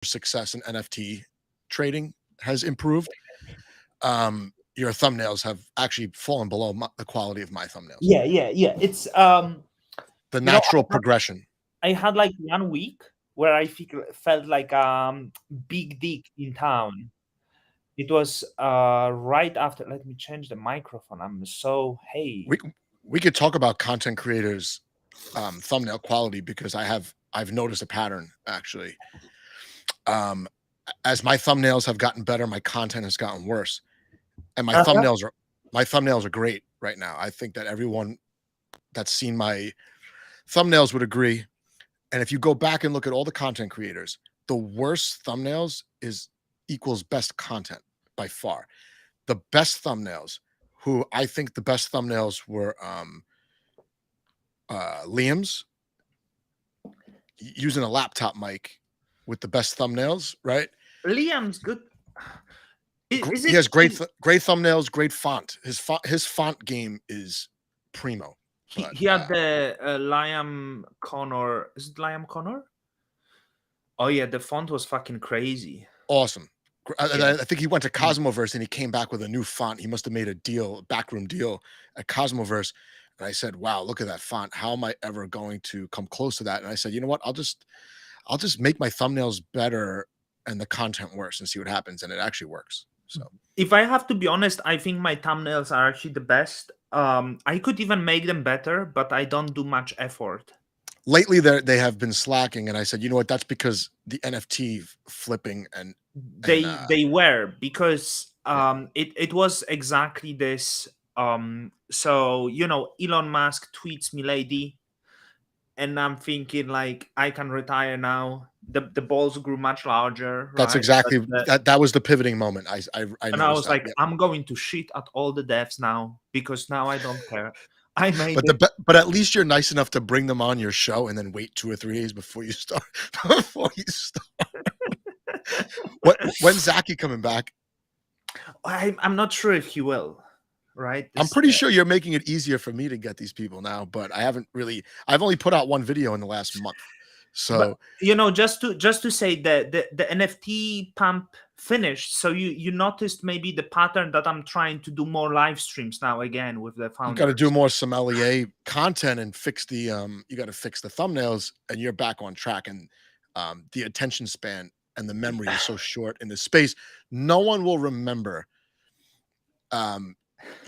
success in NFT trading has improved, your thumbnails have actually fallen below the quality of my thumbnails. Yeah. It's The you know, natural progression. I had like 1 week where I felt like big dick in town. It was right after. Let me change the microphone. I'm so hey. We could talk about content creators' thumbnail quality because I've noticed a pattern actually. As my thumbnails have gotten better, my content has gotten worse, and my thumbnails are great right now. I think that everyone that's seen my thumbnails would agree. And if you go back and look at all the content creators, the worst thumbnails equals best content by far. The best thumbnails, who I think the best thumbnails were Liam's using a laptop mic with the best thumbnails, right? Liam's good. He has great thumbnails, great font. His font game is primo. He had the Liam Connor. Is it Liam Connor? Oh yeah, the font was fucking crazy. Awesome. I think he went to Cosmoverse and he came back with a new font. He must have made a backroom deal at Cosmoverse. And I said, wow, look at that font. How am I ever going to come close to that? And I said, you know what? I'll just make my thumbnails better and the content worse and see what happens. And it actually works. So if I have to be honest, I think my thumbnails are actually the best. I could even make them better, but I don't do much effort. Lately, they have been slacking, and I said, you know what? That's because the NFT flipping and they were because it was exactly this. So Elon Musk tweets me, lady, and I'm thinking like I can retire now. The balls grew much larger. That's right? exactly that was the pivoting moment. And I was like, I'm going to shit at all the devs now because now I don't care. I made but at least you're nice enough to bring them on your show and then wait 2 or 3 days before you start. When's Zachy coming back? I'm not sure if he will. Right. I'm pretty sure you're making it easier for me to get these people now, but I've only put out one video in the last month. So but, just to say that the NFT pump finished, so you noticed maybe the pattern that I'm trying to do more live streams now again with the founders. You got to do more sommelier content and fix the you got to fix the thumbnails, and you're back on track. And the attention span and the memory is so short in this space. No one will remember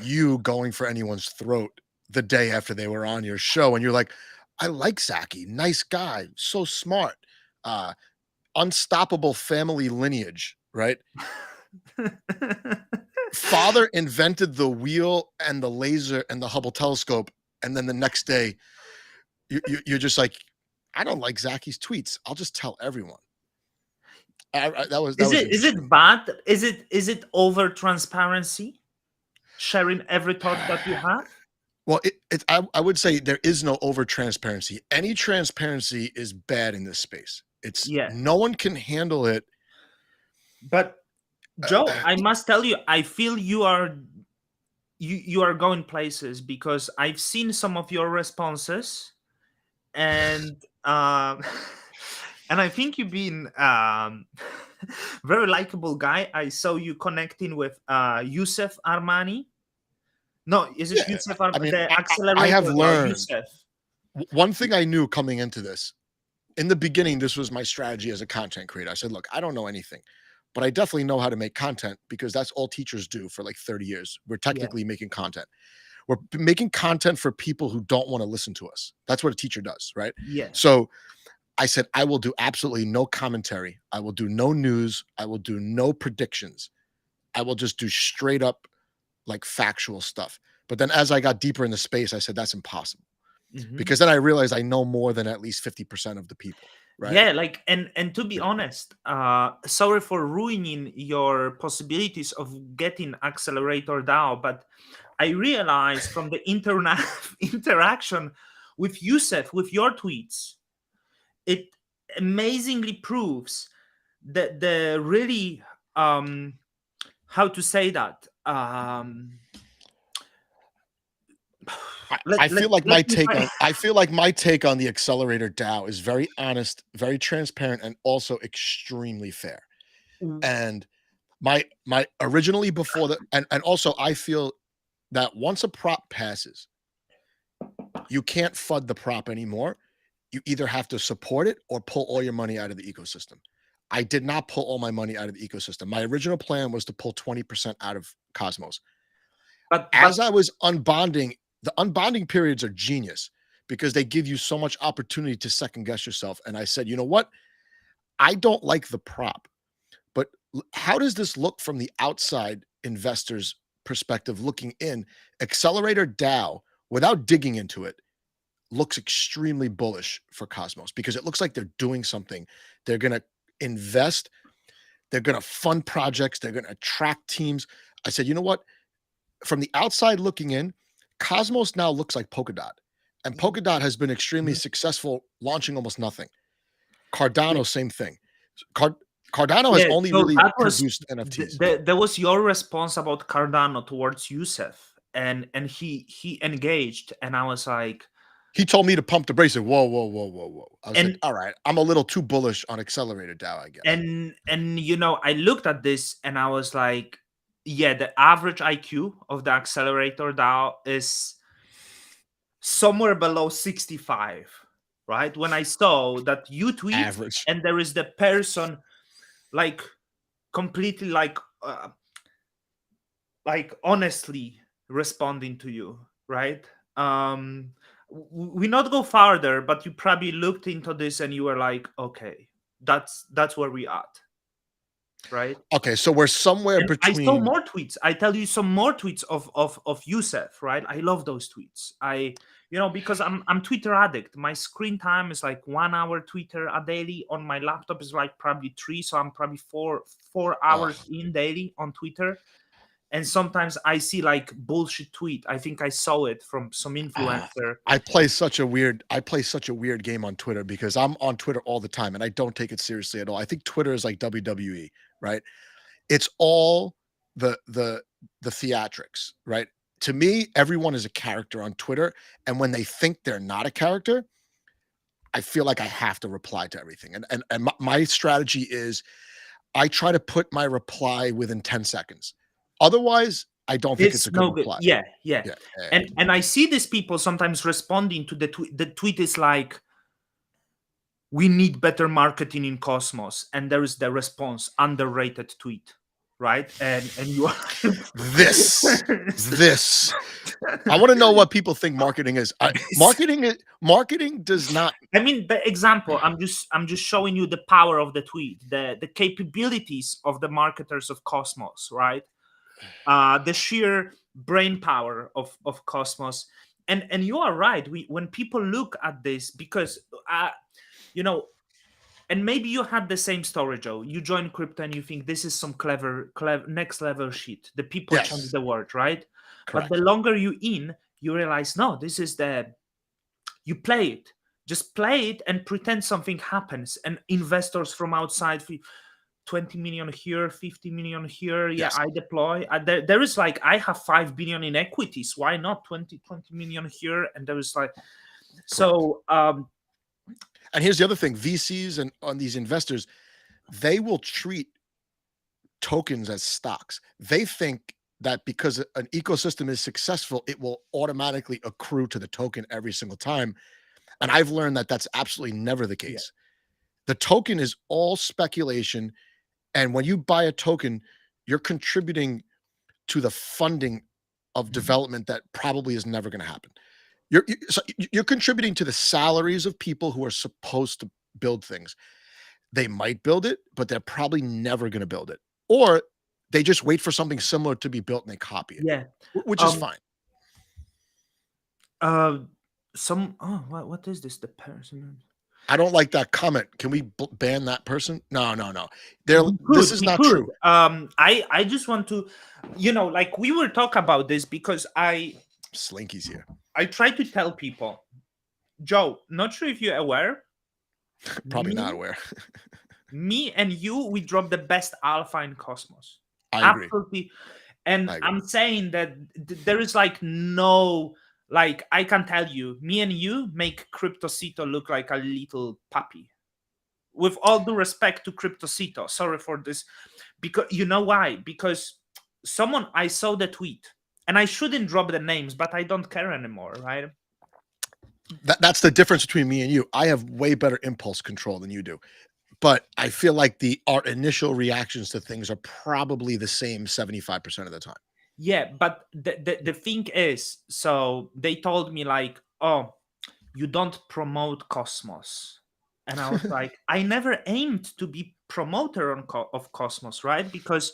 you going for anyone's throat the day after they were on your show, and you're like, I like Zachy, nice guy, so smart, unstoppable family lineage, right? Father invented the wheel and the laser and the Hubble telescope, and then the next day you're just like, I don't like Zachy's tweets, I'll just tell everyone. Is it bad? Is it over transparency? Sharing every thought that you have? Well, I would say there is no over transparency. Any transparency is bad in this space. No one can handle it. But Joe, I must tell you, I feel you are going places because I've seen some of your responses, and and I think you've been very likable guy. I saw you connecting with Youssef Armani. No, is it Youssef Armani? I mean, the accelerator? I have learned one thing I knew coming into this. In the beginning, this was my strategy as a content creator. I said, look, I don't know anything, but I definitely know how to make content because that's all teachers do for like 30 years. We're technically making content. We're making content for people who don't want to listen to us. That's what a teacher does, right? Yeah. So I said, I will do absolutely no commentary. I will do no news. I will do no predictions. I will just do straight up like factual stuff. But then as I got deeper in the space, I said, that's impossible. Because then I realized I know more than at least 50% of the people. Right? Yeah, like and to be honest, sorry for ruining your possibilities of getting Accelerator DAO, but I realized from the interaction with Youssef, with your tweets, it amazingly proves that the really how to say that I feel like let my me take try. on the accelerator DAO is very honest, very transparent, and also extremely fair. And my originally before the and also I feel that once a prop passes, you can't FUD the prop anymore. You either have to support it or pull all your money out of the ecosystem. I did not pull all my money out of the ecosystem. My original plan was to pull 20% out of Cosmos. but As I was unbonding, the unbonding periods are genius because they give you so much opportunity to second guess yourself. And I said, you know what? I don't like the prop, but how does this look from the outside investor's perspective looking in? Accelerator DAO, without digging into it, looks extremely bullish for Cosmos because it looks like they're doing something. They're going to invest, they're going to fund projects, they're going to attract teams. I said, you know what? From the outside looking in, Cosmos now looks like Polkadot. And Polkadot has been extremely successful launching almost nothing. Cardano, same thing. Cardano has only So really that was produced NFTs. there was your response about Cardano towards Yusef, and he engaged, and I was like, He told me to pump the brakes. Like, whoa, whoa, whoa, whoa, whoa. I was And- like, all right, I'm a little too bullish on Accelerator DAO, I guess. and you know, I looked at this and I was like, yeah, the average IQ of the accelerator DAO is somewhere below 65, right? When I saw that you tweet Average. and there is the person like completely like honestly responding to you, right? We not go farther, but you probably looked into this and you were like, okay, that's where we at, right? Okay, so we're somewhere And I saw between. more tweets. I tell you some more tweets of Yusef, right? I love those tweets. Because I'm Twitter addict. My screen time is like 1 hour Twitter a daily. On my laptop is like probably 3, so I'm probably four hours in daily on Twitter. And sometimes I see like bullshit tweet. I think I saw it from some influencer. I play such a weird game on Twitter because I'm on Twitter all the time and I don't take it seriously at all. I think Twitter is like WWE, right? It's all the theatrics, right? To me, everyone is a character on Twitter, and when they think they're not a character, I feel like I have to reply to everything. And my strategy is I try to put my reply within 10 seconds. Otherwise, I don't think it's a good reply. Yeah. And I see these people sometimes responding to the tweet. The tweet is like, we need better marketing in Cosmos. And there is the response, underrated tweet, right? And you are this. I want to know what people think marketing is. Marketing does not. I mean, the example, I'm just showing you the power of the tweet, the capabilities of the marketers of Cosmos, right? The sheer brain power of Cosmos. And you are right. When people look at this, because and maybe you had the same story, Joe. You join crypto and you think this is some clever next level shit. The people change the world, right? Correct. But the longer you realize, no, this is you play it. Just play it and pretend something happens. And investors from outside, 20 million here, 50 million here. Yeah, Yes. I deploy. There is like, I have 5 billion in equities. Why not 20 million here? And there is like, so. And here's the other thing: VCs and on these investors, they will treat tokens as stocks. They think that because an ecosystem is successful, it will automatically accrue to the token every single time. And I've learned that that's absolutely never the case. Yeah. The token is all speculation. And when you buy a token, you're contributing to the funding of development that probably is never going to happen. You're contributing to the salaries of people who are supposed to build things. They might build it, but they're probably never going to build it. Or they just wait for something similar to be built and they copy it. Yeah. Which is fine. What is this? The person. I don't like that comment. Can we ban that person? No. This is not true. I just want to, like we were talking about this because Slinky's here. I try to tell people, Joe, not sure if you're aware. Probably not aware. Me and you, we dropped the best alpha in Cosmos. I agree. Absolutely. And I'm saying that there is like no Like, I can tell you, me and you make Cryptocito look like a little puppy. With all due respect to Cryptocito, sorry for this, because you know why? Because I saw the tweet, and I shouldn't drop the names, but I don't care anymore, right? That's the difference between me and you. I have way better impulse control than you do. But I feel like our initial reactions to things are probably the same 75% of the time. Yeah, but the thing is, so they told me like, oh, you don't promote Cosmos. And I was like, I never aimed to be promoter of Cosmos, right? Because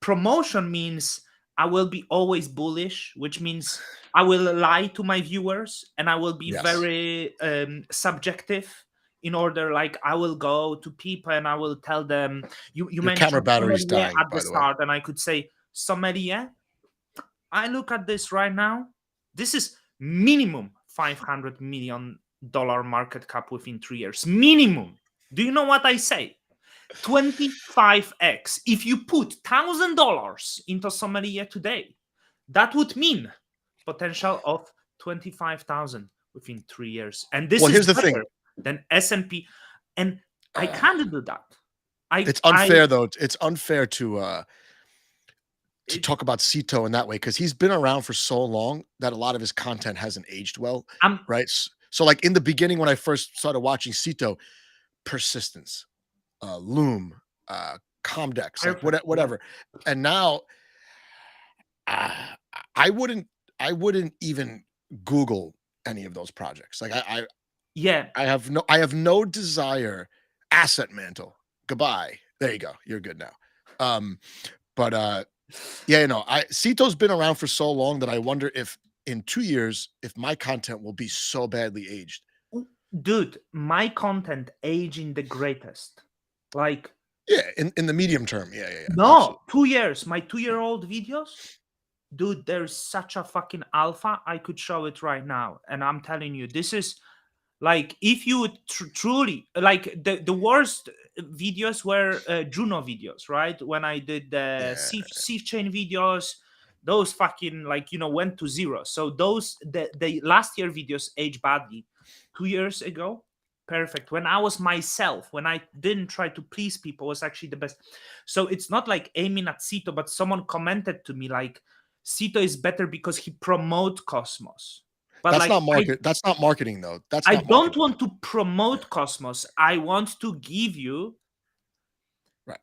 promotion means I will be always bullish, which means I will lie to my viewers and I will be very subjective. In order, like, I will go to people and I will tell them, you Your camera mentioned battery's sommelier dying, at the by the way. start, and I could say, sommelier, I look at this right now. This is minimum $500 million market cap within 3 years. Minimum. Do you know what I say? 25x. If you put $1,000 into sommelier today, that would mean potential of 25,000 within 3 years. And this Here's is the better thing. than S&P. And I can't do that. It's unfair though. It's unfair to talk about Cito in that way, because he's been around for so long that a lot of his content hasn't aged well, right? So like in the beginning when I first started watching Cito, persistence, Loom, Comdex, like whatever. And now I wouldn't even Google any of those projects. Like I have no desire. Asset Mantle, goodbye. There you go. You're good now. But yeah, you know, Cito's been around for so long that I wonder if in 2 years, if my content will be so badly aged. Dude, my content aging the greatest. Like, yeah, in the medium term. Yeah. No, absolutely. 2 years. My 2-year-old videos, dude, there's such a fucking alpha. I could show it right now, and I'm telling you, this is like, if you would truly like, the worst videos were Juno videos, right? When I did the Sieve chain videos, those fucking, like, you know, went to zero. So those the last year videos aged badly. 2 years ago, perfect. When I was myself, when I didn't try to please people, was actually the best. So it's not like aiming at Cito, but someone commented to me like, Cito is better because he promote Cosmos. But that's like, not market. That's not marketing though. I don't want to promote Cosmos. I want to give you, right.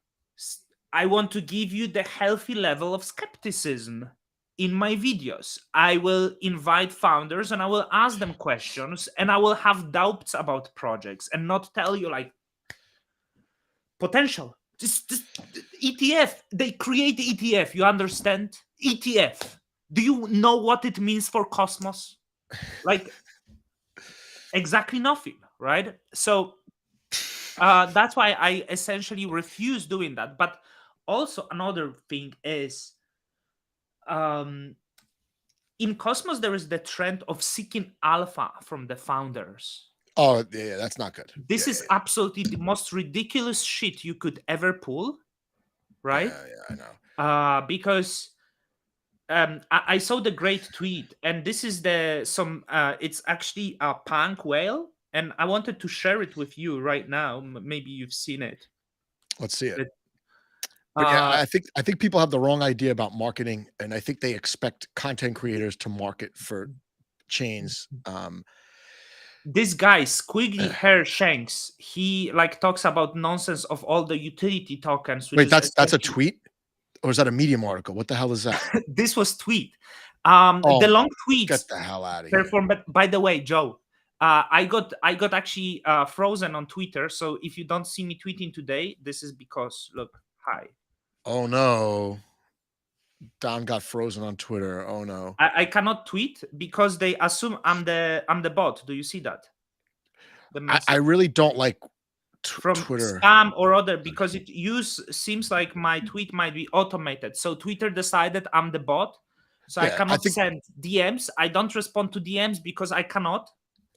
I want to give you the healthy level of skepticism in my videos. I will invite founders and I will ask them questions and I will have doubts about projects and not tell you like potential. This ETF, they create ETF. You understand? ETF. Do you know what it means for Cosmos? Like, exactly nothing, right? So that's why I essentially refuse doing that. But also another thing is, in Cosmos there is the trend of seeking alpha from the founders. Oh yeah, that's not good. This is absolutely the most ridiculous shit you could ever pull, right? Yeah, I know. Because I saw the great tweet, and this is it's actually a punk whale, and I wanted to share it with you right now. Maybe you've seen it. Let's see it. But yeah, I think people have the wrong idea about marketing, and I think they expect content creators to market for chains. This guy, Squiggly Hair Shanks, he like talks about nonsense of all the utility tokens. Wait, that's a tweet, or is that a Medium article? What the hell is that? This was tweet. The long tweets. Get the hell out of here. But by the way, Joe, I got actually frozen on Twitter. So if you don't see me tweeting today, this is because, look, hi. Oh no. Don got frozen on Twitter. Oh no. I cannot tweet because they assume I'm the bot. Do you see that? I really don't like from Twitter spam or other, because it seems like my tweet might be automated. So Twitter decided I'm the bot. So yeah, I cannot send DMs. I don't respond to DMs because I cannot.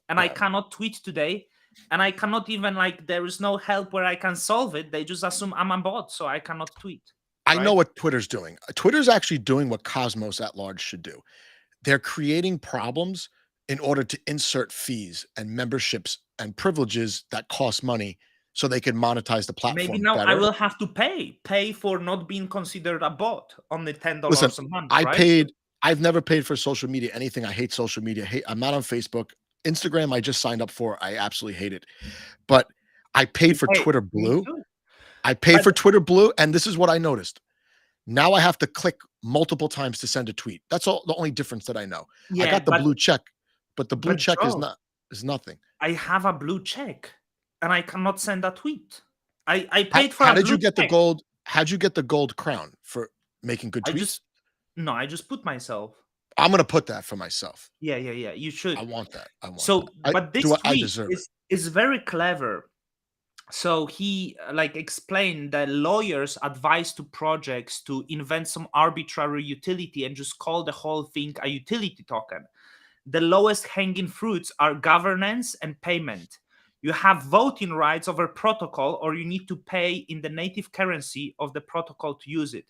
And I cannot tweet today. And I cannot even, like, there is no help where I can solve it. They just assume I'm a bot, so I cannot tweet. I know what Twitter's doing. Twitter's actually doing what Cosmos at large should do. they're creating problems in order to insert fees and memberships and privileges that cost money so they can monetize the Maybe platform now I better. will have to pay for not being considered a bot, only Listen, $10 a month, I right? paid I've never paid for social media anything. I hate social media. I'm not on Facebook. Instagram, I just signed up for. I absolutely hate it. But I paid for Hey, Twitter me Blue. too. I paid But for Twitter Blue, and this is what I noticed. Now I have to click multiple times to send a tweet. That's all the only difference that I know. I yeah, got the blue check, but the blue but check Joe, is nothing. I have a blue check and I cannot send a tweet. I How, paid for how a did blue you get the check. gold? How'd you get the gold crown for making good I tweets? just no, I just put myself. I'm gonna put that for myself. Yeah. You I should. want that. I want that. So, but this I tweet deserve it. is very clever. So he like explained that lawyers advise to projects to invent some arbitrary utility and just call the whole thing a utility token. The lowest hanging fruits are governance and payment. You have voting rights over protocol, or you need to pay in the native currency of the protocol to use it.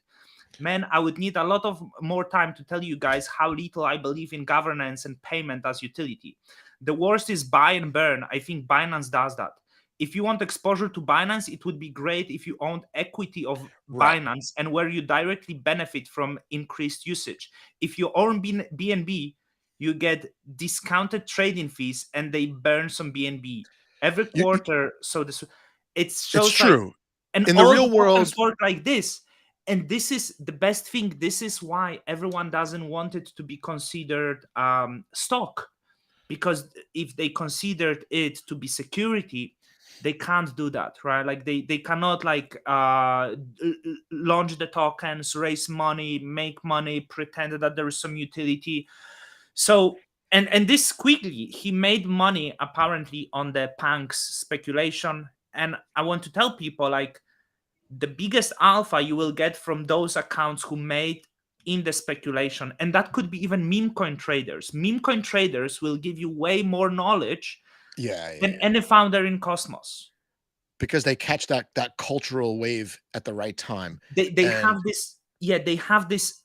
Man, I would need a lot of more time to tell you guys how little I believe in governance and payment as utility. The worst is buy and burn. I think Binance does that. If you want exposure to Binance, it would be great if you owned equity of Right. Binance and where you directly benefit from increased usage. If you own BNB, you get discounted trading fees and they burn some BNB every You quarter. So this it it's shows like, true. and In the all real the tokens world, work like this. And this is the best thing. This is why everyone doesn't want it to be considered stock, because if they considered it to be security, they can't do that, right? Like they cannot like launch the tokens, raise money, make money, pretend that there is some utility. So and this quickly he made money apparently on the punks speculation. And I want to tell people like the biggest alpha you will get from those accounts who made in the speculation, and that could be even meme coin traders. Meme coin traders will give you way more knowledge than yeah. any founder in Cosmos. Because they catch that cultural wave at the right time. They And have this, yeah, they have this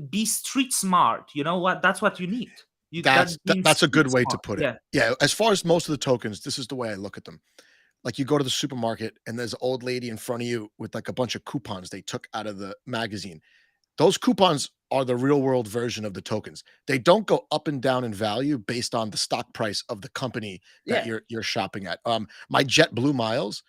be street smart. You know what? That's what you need. You that being that's a street good way to smart. put it. Yeah. Yeah, as far as most of the tokens, this is the way I look at them. Like you go to the supermarket and there's an old lady in front of you with like a bunch of coupons they took out of the magazine. Those coupons are the real world version of the tokens. They don't go up and down in value based on the stock price of the company that Yeah. you're shopping at. My JetBlue miles,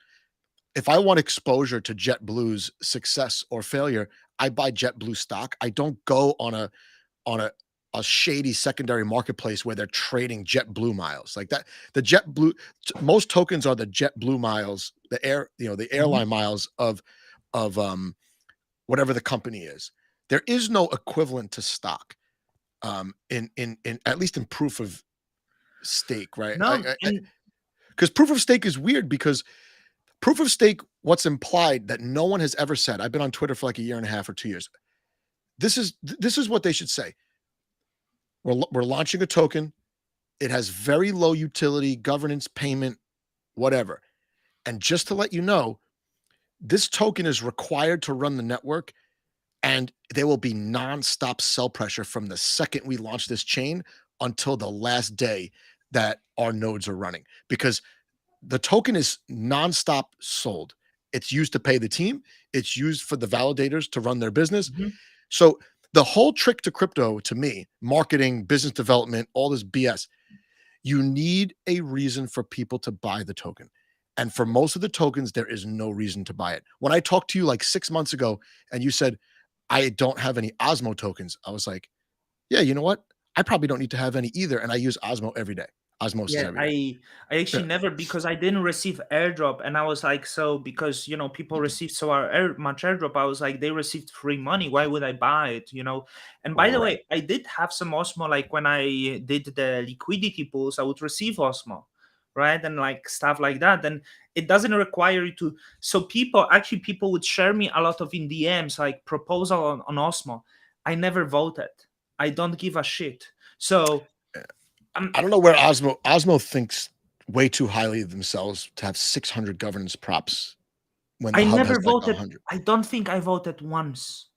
if I want exposure to JetBlue's success or failure, I buy JetBlue stock. I don't go on a shady secondary marketplace where they're trading JetBlue miles like that. The JetBlue, most tokens are the JetBlue miles, the the Mhm. airline miles of whatever the company is. There is no equivalent to stock in at least in proof of stake, right? No, and Because proof of stake is weird because proof of stake, what's implied that no one has ever said. I've been on Twitter for like a year and a half or 2 years. This is what they should say. We're launching a token. It has very low utility, governance, payment, whatever. And just to let you know, this token is required to run the network, and there will be nonstop sell pressure from the second we launch this chain until the last day that our nodes are running, because the token is nonstop sold. It's used to pay the team. It's used for the validators to run their business. Mhm. So the whole trick to crypto, to me, marketing, business development, all this BS, you need a reason for people to buy the token. And for most of the tokens, there is no reason to buy it. When I talked to you like 6 months ago and you said, I don't have any Osmo tokens, I was like, yeah, you know what? I probably don't need to have any either. And I use Osmo every day, osmosis yeah, every day. I Yeah. actually never, because I didn't receive airdrop, and I was like, so because people receive so much airdrop, I was like, they received free money. Why would I buy it? And by the Right. way, I did have some Osmo, like when I did the liquidity pools, I would receive Osmo, right, and like stuff like that. And it doesn't require you to. So people would share me a lot of in DMs like proposal on Osmo. I never voted. I don't give a shit. So. I don't know where Osmo thinks way too highly of themselves to have 600 governance props when the I hub has never like voted. 100. I don't think I voted once.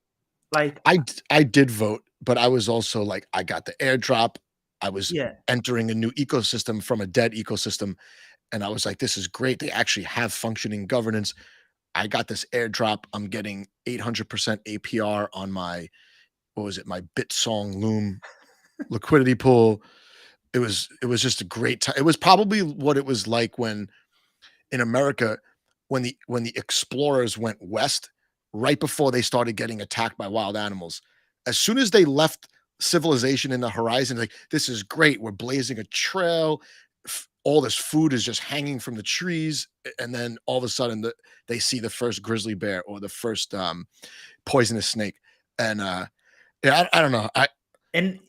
Like, I did vote, but I was also like, I got the airdrop. I was Yeah. entering a new ecosystem from a dead ecosystem. And I was like, this is great. They actually have functioning governance. I got this airdrop. I'm getting 800% APR on my, what was it? My BitSong Loom liquidity pool. It was just a great time. It was probably what it was like when in America, when the explorers went west, right before they started getting attacked by wild animals. As soon as they left civilization in the horizon, like this is great. We're blazing a trail. All this food is just hanging from the trees, and then all of a sudden, they see the first grizzly bear or the first poisonous snake, and yeah, I don't know. And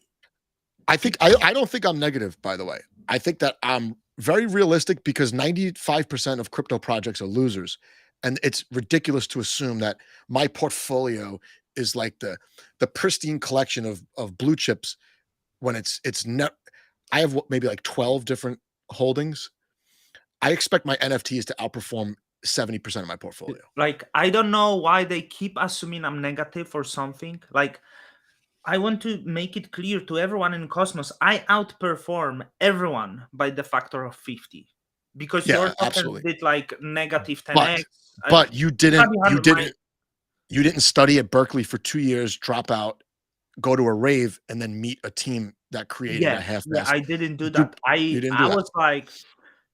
I think I don't think I'm negative, by the way. I think that I'm very realistic because 95% of crypto projects are losers. And it's ridiculous to assume that my portfolio is like the pristine collection of blue chips when it's net. I have maybe like 12 different holdings. I expect my NFTs to outperform 70% of my portfolio. like, I don't know why they keep assuming I'm negative or something. Like, I want to make it clear to everyone in Cosmos, I outperform everyone by the factor of 50. Because your Yeah, tokens absolutely. did like negative But 10x. but you didn't Probably you 100 didn't you didn't study at Berkeley for 2 years, drop out, go to a rave, and then meet a team that created a Yeah, half-assed I didn't do dupe. that. You I didn't do I that. was like,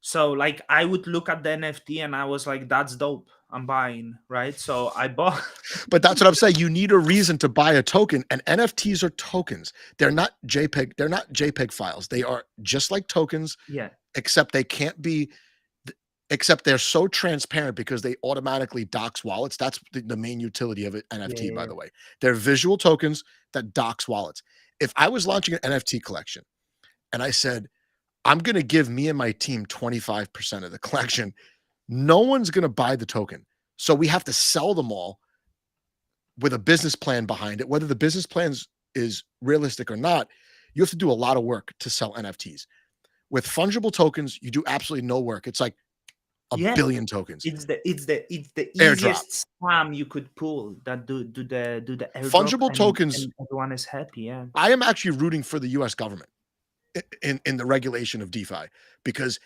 so like I would look at the NFT and I was like, that's dope. I'm buying, right? So I bought. But that's what I'm saying. You need a reason to buy a token, and NFTs are tokens. They're not JPEG files. They are just like tokens, Yeah, except they can't be except they're so transparent because they automatically dox wallets. That's the main utility of an yeah, NFT, yeah, by yeah. the way. They're visual tokens that dox wallets. If I was launching an NFT collection and I said, I'm going to give me and my team 25% of the collection, no one's going to buy the token. So we have to sell them all with a business plan behind it. Whether the business plan is realistic or not, you have to do a lot of work to sell NFTs. With fungible tokens, you do absolutely no work. It's like a Yeah. billion tokens. It's the Airdrop. easiest scam you could pull. That do the airdrop Fungible tokens, and everyone is happy. Yeah. I am actually rooting for the US government in the regulation of DeFi because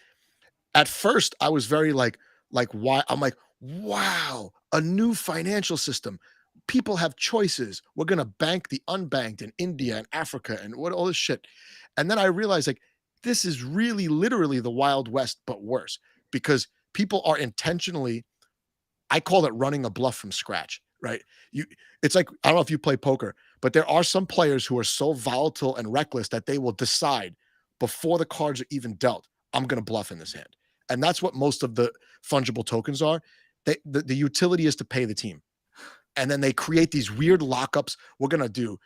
at first I was very like why I'm like, wow, a new financial system. People have choices. We're gonna bank the unbanked in India and Africa and what all this shit. And then I realized like this is really literally the Wild West, but worse because people are intentionally, I call it running a bluff from scratch, right? It's like, I don't know if you play poker, but there are some players who are so volatile and reckless that they will decide before the cards are even dealt, I'm going to bluff in this hand. And that's what most of the fungible tokens are. The utility is to pay the team. And then they create these weird lockups. We're going to do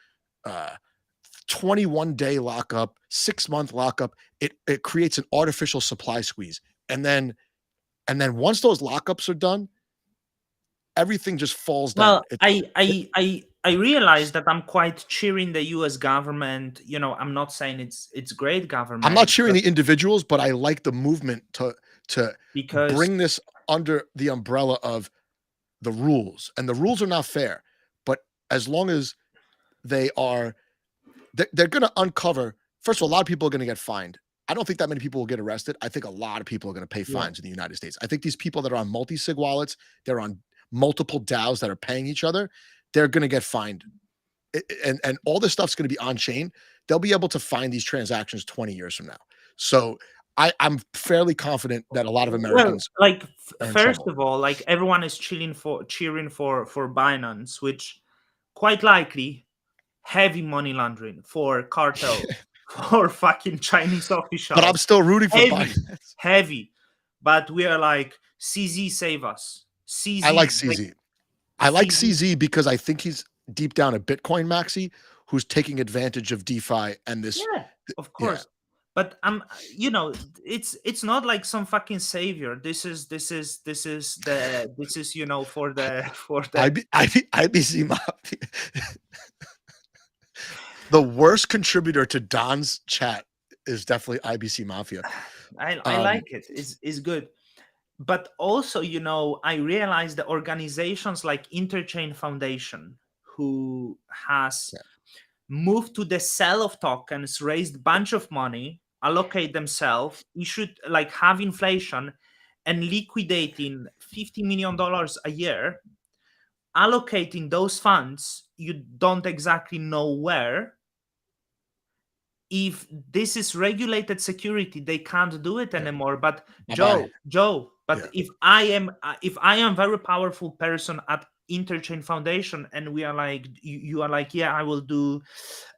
21-day lockup, 6-month lockup. It creates an artificial supply squeeze. And then once those lockups are done, everything just falls down. Well, I realize that I'm quite cheering the U.S. government. I'm not saying it's great I'm not government, cheering but the individuals, but I like the movement to because bring this under the umbrella of the rules. And the rules are not fair, but as long as they're going to uncover. First of all, a lot of people are going to get fined. I don't think that many people will get arrested. I think a lot of people are going to pay yeah, fines in the United States. I think these people that are on multi-sig wallets, they're on multiple DAOs that are paying each other, they're going to get fined. And all this stuff's going to be on chain. They'll be able to find these transactions 20 years from now. So I'm fairly confident that a lot of well, Americans like are in first trouble. of all, like everyone is cheering for Binance, which quite likely heavy money laundering for cartel, for fucking Chinese But I'm officials. still rooting for Heavy, Binance. heavy. But we are like, CZ save us. I like CZ, like CZ. I like CZ. CZ because I think he's deep down a Bitcoin maxi who's taking advantage of DeFi and this. Yeah, of Yeah. course. But it's not like some fucking savior. This is for the for the. IBC Mafia. The worst contributor to Don's chat is definitely IBC Mafia. I like it. It's good. But also, I realized the organizations like Interchain Foundation, who has Yeah. move to the sell of tokens, raised bunch of money, allocate themselves, issued like have inflation, and liquidating $50 million a year, allocating those funds, you don't exactly know where. If this is regulated security, they can't do it anymore. But Bye-bye. Joe, but Yeah. if I am very powerful person at Interchain Foundation, and we are like, you are like, yeah, I will do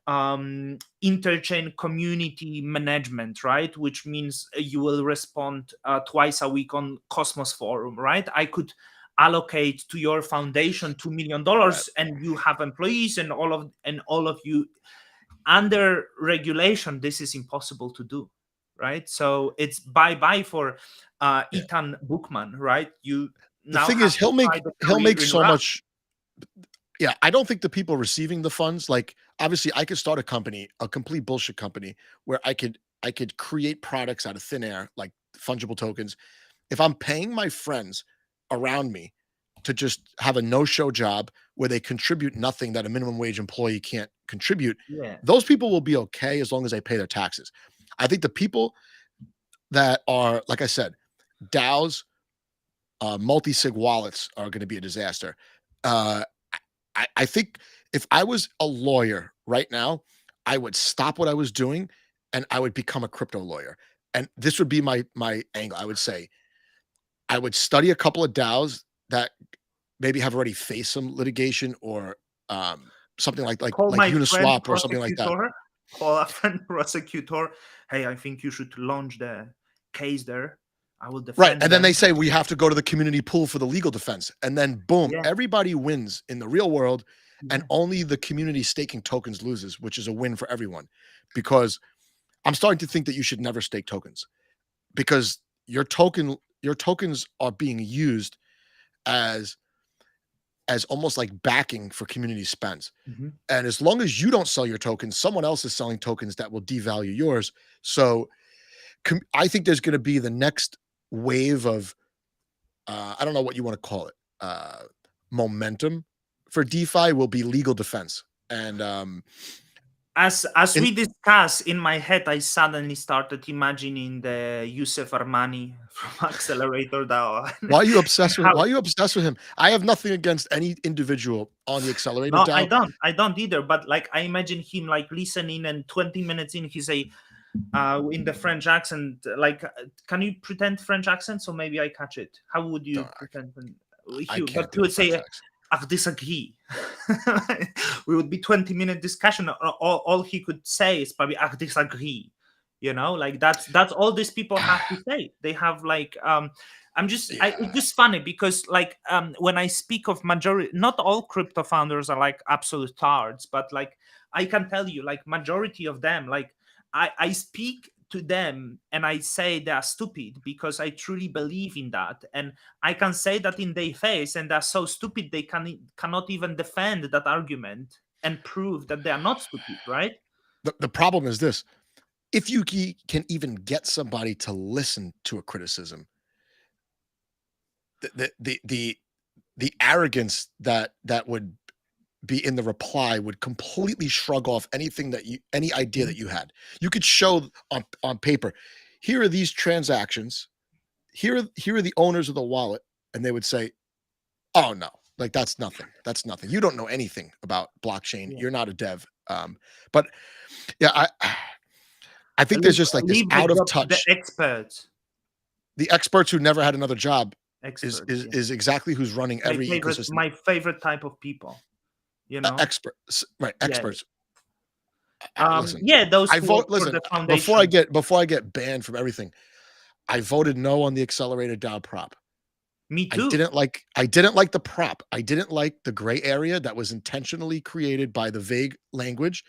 Interchain community management, right? Which means you will respond twice a week on Cosmos Forum, right? I could allocate to your foundation $2 million, Right. and you have employees and all of you. Under regulation, this is impossible to do, right? So it's bye for Yeah. Ethan Bookman, right? You The now thing have is, to try the he'll career make in so Rust. much. Yeah, I don't think the people receiving the funds, like obviously I could start a company, a complete bullshit company, where I could create products out of thin air, like fungible tokens. If I'm paying my friends around me to just have a no-show job where they contribute nothing that a minimum wage employee can't contribute, Yeah. those people will be okay as long as they pay their taxes. I think the people that are, like I said, DAOs, multi-sig wallets are going to be a disaster. I think if I was a lawyer right now, I would stop what I was doing and I would become a crypto lawyer. And this would be my angle. I would say I would study a couple of DAOs that maybe have already faced some litigation or something like Call my friend Uniswap or something like that. prosecutor. Call a friend prosecutor. Hey, I think you should launch the case there. I will defend Right. And then them. they say we have to go to the community pool for the legal defense. And then boom, Yeah. everybody wins in the real world. And Yeah. only the community staking tokens loses, which is a win for everyone. Because I'm starting to think that you should never stake tokens because your tokens are being used as almost like backing for community spends. Mhm. And as long as you don't sell your tokens, someone else is selling tokens that will devalue yours. So I think there's going to be the next wave of I don't know what you want to call it, momentum for DeFi will be legal defense. And as we discussed, in my head, I suddenly started imagining the Yusuf Armani from Accelerator DAO. why are you obsessed with him? I have nothing against any individual on the Accelerator No, DAO. I don't either. But like, I imagine him like listening, and 20 minutes in, he say, in the French accent, like, can you pretend French accent so maybe I catch it? How would you pretend? I can't But he would say, accent. I disagree. We would be 20-minute discussion. All he could say is probably, I disagree. You know, like that's all these people have to say. They have like, it's just funny because like when I speak of majority, not all crypto founders are like absolute tards, but like I can tell you, like majority of them, like I speak to them and I say they are stupid because I truly believe in that, and I can say that in their face, and they're so stupid they cannot even defend that argument and prove that they are not stupid, right? The problem is this: if you can even get somebody to listen to a criticism, the arrogance that would be in the reply would completely shrug off any idea that you had. You could show on paper, here are these transactions, here are the owners of the wallet, and they would say, oh no, like that's nothing. You don't know anything about blockchain. Yeah. You're not a dev. But yeah, I think there's just like this out of touch. The experts who never had another job is exactly who's running every ecosystem. My favorite type of people. You know, experts, right? Experts. Listen, those. I vote. Listen, before I get banned from everything, I voted no on the Accelerated DAO prop. Me too. I didn't like the prop. I didn't like the gray area that was intentionally created by the vague language.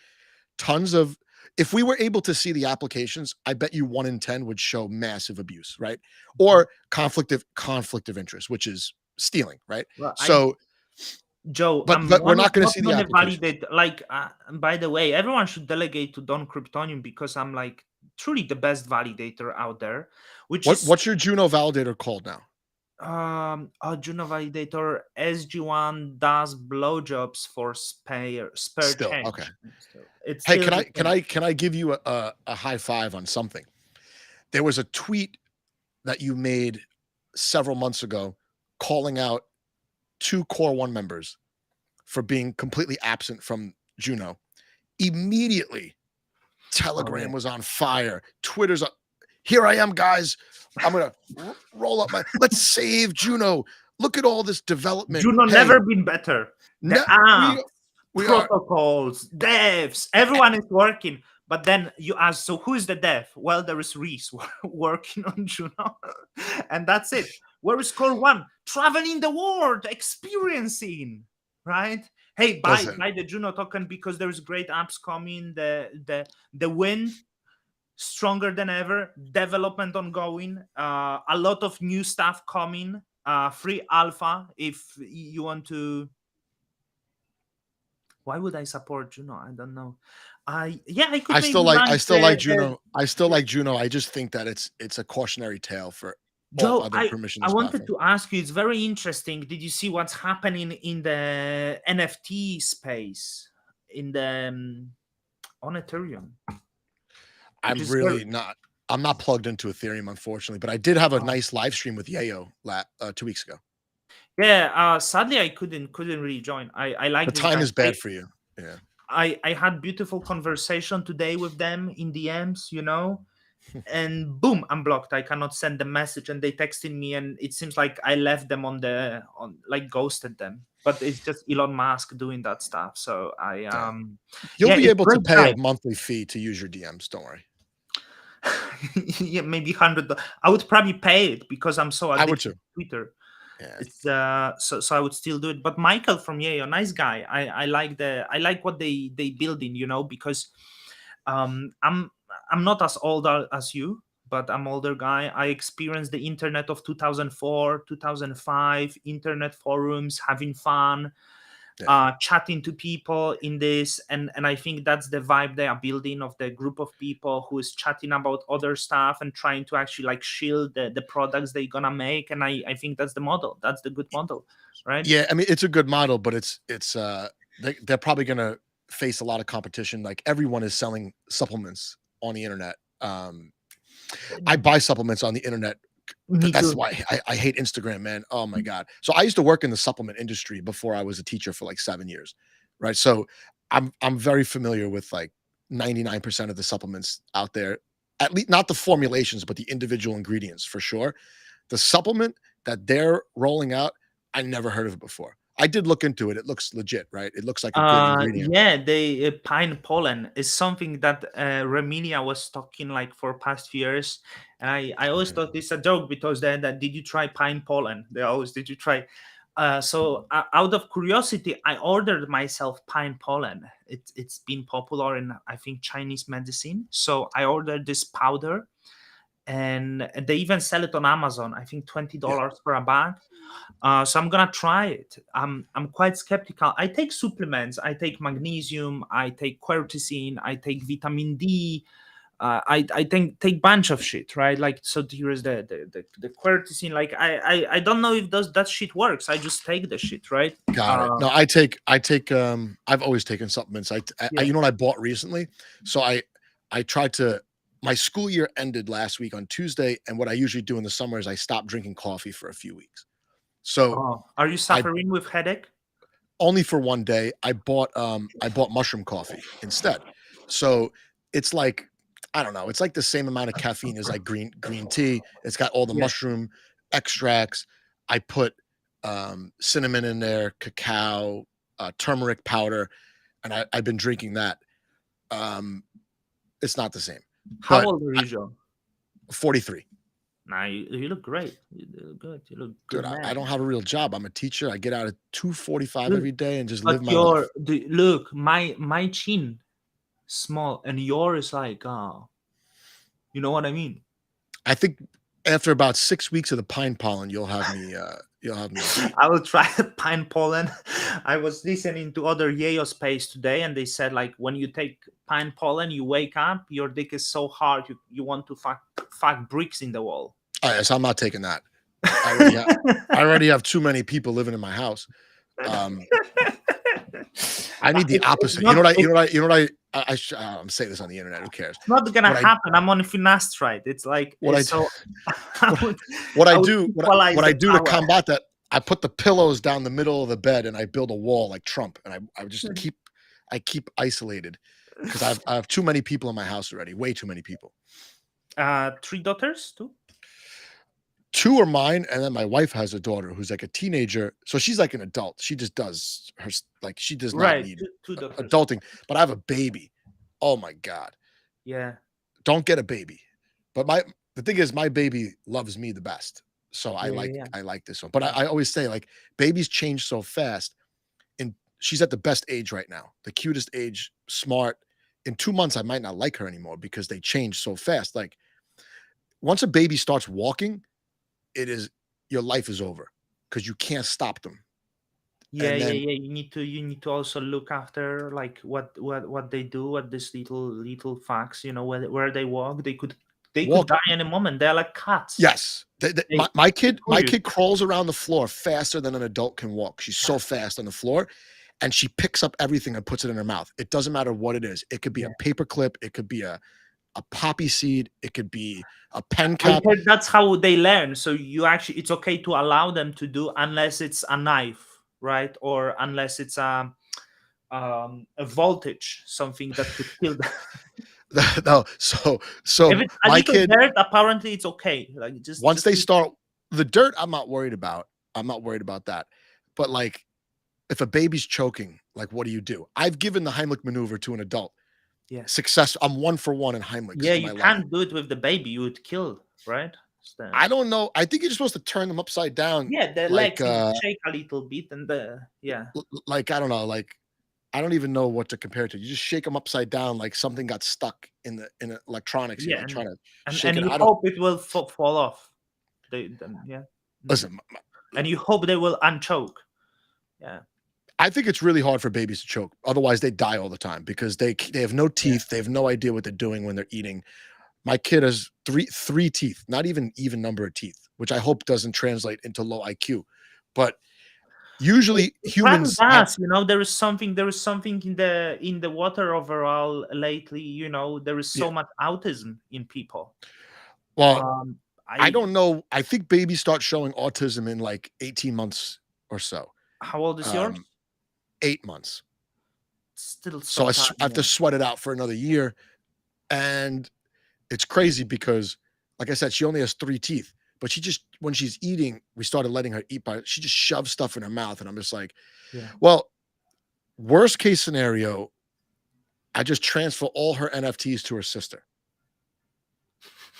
If we were able to see the applications, I bet you 1 in 10 would show massive abuse, right? Or conflict of interest, which is stealing, right? Well, so. Joe, but we're not going to see the applications. Like, by the way, everyone should delegate to Don Cryptonium because I'm like truly the best validator out there. What's your Juno validator called now? Juno validator SG1 does blowjobs for spare Still, okay. change. So it's Hey, still the same. can I give you a high five on something? There was a tweet that you made several months ago calling out 2 Core 1 members for being completely absent from Juno. Immediately, Oh Telegram yeah. was on fire. Twitter's up. Here I am, guys. I'm gonna roll up my. Let's save Juno. Look at all this development. Juno Hey, never been better. The no, app, we are. protocols, devs, everyone is working. But then you ask, so who is the dev? Well, there is Reese working on Juno, and that's it. Where is Core One? Traveling the world, experiencing, right? Hey, Listen, buy the Juno token because there's great apps coming. The wind stronger than ever, development ongoing, a lot of new stuff coming, free alpha if you want to. Why would I support Juno? I don't know. I could maybe I launch still like Juno. I still like Juno. I just think that it's a cautionary tale for all Joe, other I permissionless wanted platforms. to ask you, it's very interesting. Did you see what's happening in the NFT space in the on Ethereum? Which I'm is very really not. I'm not plugged into Ethereum, unfortunately, but I did have a nice live stream with Yayo 2 weeks ago. yeah. Sadly, I couldn't really join. I The like this time guy. is bad for you. Yeah. I had beautiful conversation today with them in DMs, and boom, I'm blocked. I cannot send the message, and they texting me, and it seems like I left them on like ghosted them. But it's just Elon Musk doing that stuff. So Yeah. You'll yeah, be it's able to great pay guy. a monthly fee to use your DMs. Don't worry. Yeah, maybe 100. I would probably pay it because I'm so I would addicted too. to Twitter. Yeah. It's so I would still do it. But Michael from Yale, nice guy. I like what they building, because I'm not as old as you, but I'm older guy. I experienced the internet of 2004, 2005, internet forums, having fun, Yeah. chatting to people in this, and I think that's the vibe they are building of the group of people who is chatting about other stuff and trying to actually like shield the products they're gonna make. And I think that's the model. That's the good model, right? Yeah. I mean, it's a good model, but they're probably gonna face a lot of competition. Like everyone is selling supplements on the internet. I buy supplements on the internet. Me That's too. why I hate Instagram, man. Oh my god. So I used to work in the supplement industry before I was a teacher for like 7 years, right? So I'm very familiar with like 99% of the supplements out there. At least not the formulations, but the individual ingredients for sure. The supplement that they're rolling out, I never heard of it before. I did look into it. It looks legit, right? It looks like a good ingredient. Yeah, the pine pollen is something that Reminia was talking like for past few years, and I always thought this a joke because then that did you try pine pollen? They always did you try. So out of curiosity, I ordered myself pine pollen. It's been popular in I think Chinese medicine, so I ordered this powder, and they even sell it on Amazon. I think $20 Yeah. for a bag. So I'm gonna try it. I'm quite skeptical. I take supplements. I take magnesium. I take quercetin. I take vitamin D. I take bunch of shit, right? Like so. Here is the quercetin. Like I don't know if that shit works. I just take the shit, right? Got it. No, I take I've always taken supplements. Yeah. You know what I bought recently? So I tried to my school year ended last week on Tuesday, and what I usually do in the summer is I stop drinking coffee for a few weeks. So Oh, are you I suffering with headache? only for one day I bought mushroom coffee instead. So it's like I don't know, it's like the same amount of caffeine as like green tea. It's got all the Yeah. mushroom extracts. I put cinnamon in there, cacao, turmeric powder, and I've been drinking that. It's not the same. How But old are you, Joe? 43. Nah, you look great. You look good. You look Dude, good, man. I don't have a real job. I'm a teacher. I get out at 2:45 Dude, every day and just live but my life. look, my chin small and yours like you know what I mean? I think after about 6 weeks of the pine pollen, you'll have me beat. I will try pine pollen. I was listening to other Yale space today, and they said like when you take pine pollen, you wake up, your dick is so hard you want to fuck bricks in the wall. Oh, yes, I'm not taking that. I already have too many people living in my house. I But need the it's opposite. You not know what I it's I'm saying this on the internet. Who cares? not gonna What I happen. I'm on finasteride. It's like what I so what, I would what I I would do equalize what the I do to power. combat that, I put the pillows down the middle of the bed and I build a wall like Trump, and I just keep isolated because I have too many people in my house already. Way too many people. 3 daughters too? 2 are mine, and then my wife has a daughter who's like a teenager, so she's like an adult. She just does her like she does not Right, need 2 daughters. adulting. But I have a baby. Oh my god. Yeah. Don't get a baby. But the thing is, my baby loves me the best. So Yeah, yeah. I like this one. But I always say, like, babies change so fast. And she's at the best age right now, the cutest age, smart. In 2 months, I might not like her anymore because they change so fast. Like, once a baby starts walking, it is your life is over because you can't stop them. Yeah, And yeah, then yeah. You need to also look after like what they do, what these little facts, where they walk. They could walk. die any moment. They're like cats. Yes, They my curious. kid crawls around the floor faster than an adult can walk. She's so fast on the floor, and she picks up everything and puts it in her mouth. It doesn't matter what it is. It could be Yeah. a paper clip. It could be a poppy seed. It could be a pen I cap. heard that's how they learn. So it's okay to allow them to do unless it's a knife, right? Or unless it's a voltage, something that could kill them. No, so If it's a my little kid, dirt, apparently it's okay. Like once just they start the dirt, I'm not worried about. I'm not worried about that. But like, if a baby's choking, like, what do you do? I've given the Heimlich maneuver to an adult. yeah. Success. I'm 1 for 1 in Heimlichs Yeah, in you my life. can't do it with the baby. You would kill, right? I don't know. I think you're just supposed to turn them upside down. Yeah, the Like, legs you shake a little bit, and yeah. like, I don't know. Like, I don't even know what to compare it to. You just shake them upside down, like something got stuck in electronics. Yeah, Like trying to shake and it. you I don't hope it will fall off. Yeah. listen. And you hope they will unchoke. Yeah. I think it's really hard for babies to choke. Otherwise, they die all the time because they have no teeth. Yeah. They have no idea what they're doing when they're eating. My kid has three teeth, not even number of teeth, which I hope doesn't translate into low IQ. But usually humans have, There is something in the water overall lately. There is yeah. so much autism in people. Well, I I don't know. I think babies start showing autism in like 18 months or so. How old is yours? 8 months. Still So some I time. have to sweat it out for another year. And it's crazy because, like I said, she only has 3 teeth. But when she's eating, we started letting her eat she just shoves stuff in her mouth. And I'm just like, Yeah. well, worst case scenario, I just transfer all her NFTs to her sister.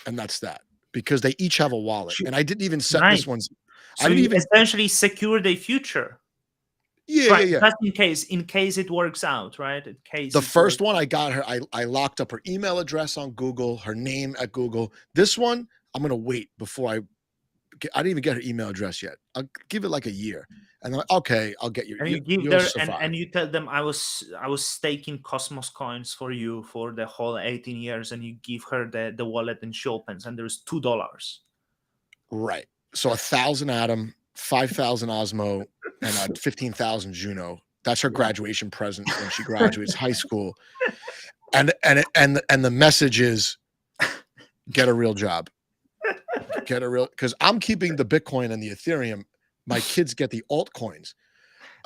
And that's that. Because they each have a wallet. And I didn't even set this one's. So you essentially secure their future. Yeah. Just in case it works out, right? In case the first one I got her, I locked up her email address on Google, her name at Google. This one, I'm gonna wait before I didn't even get her email address yet. I'll give it like a year. And I'm like, okay, I'll get your. And you give her and you tell them I was staking Cosmos coins for you for the whole 18 years, and you give her the wallet and she opens, and there's $2. Right. So 1,000 Atom, 5,000 Osmo, and 15,000 Juno. That's her graduation present when she graduates high school. And the message is, get a real job. Because I'm keeping the Bitcoin and the Ethereum. My kids get the altcoins.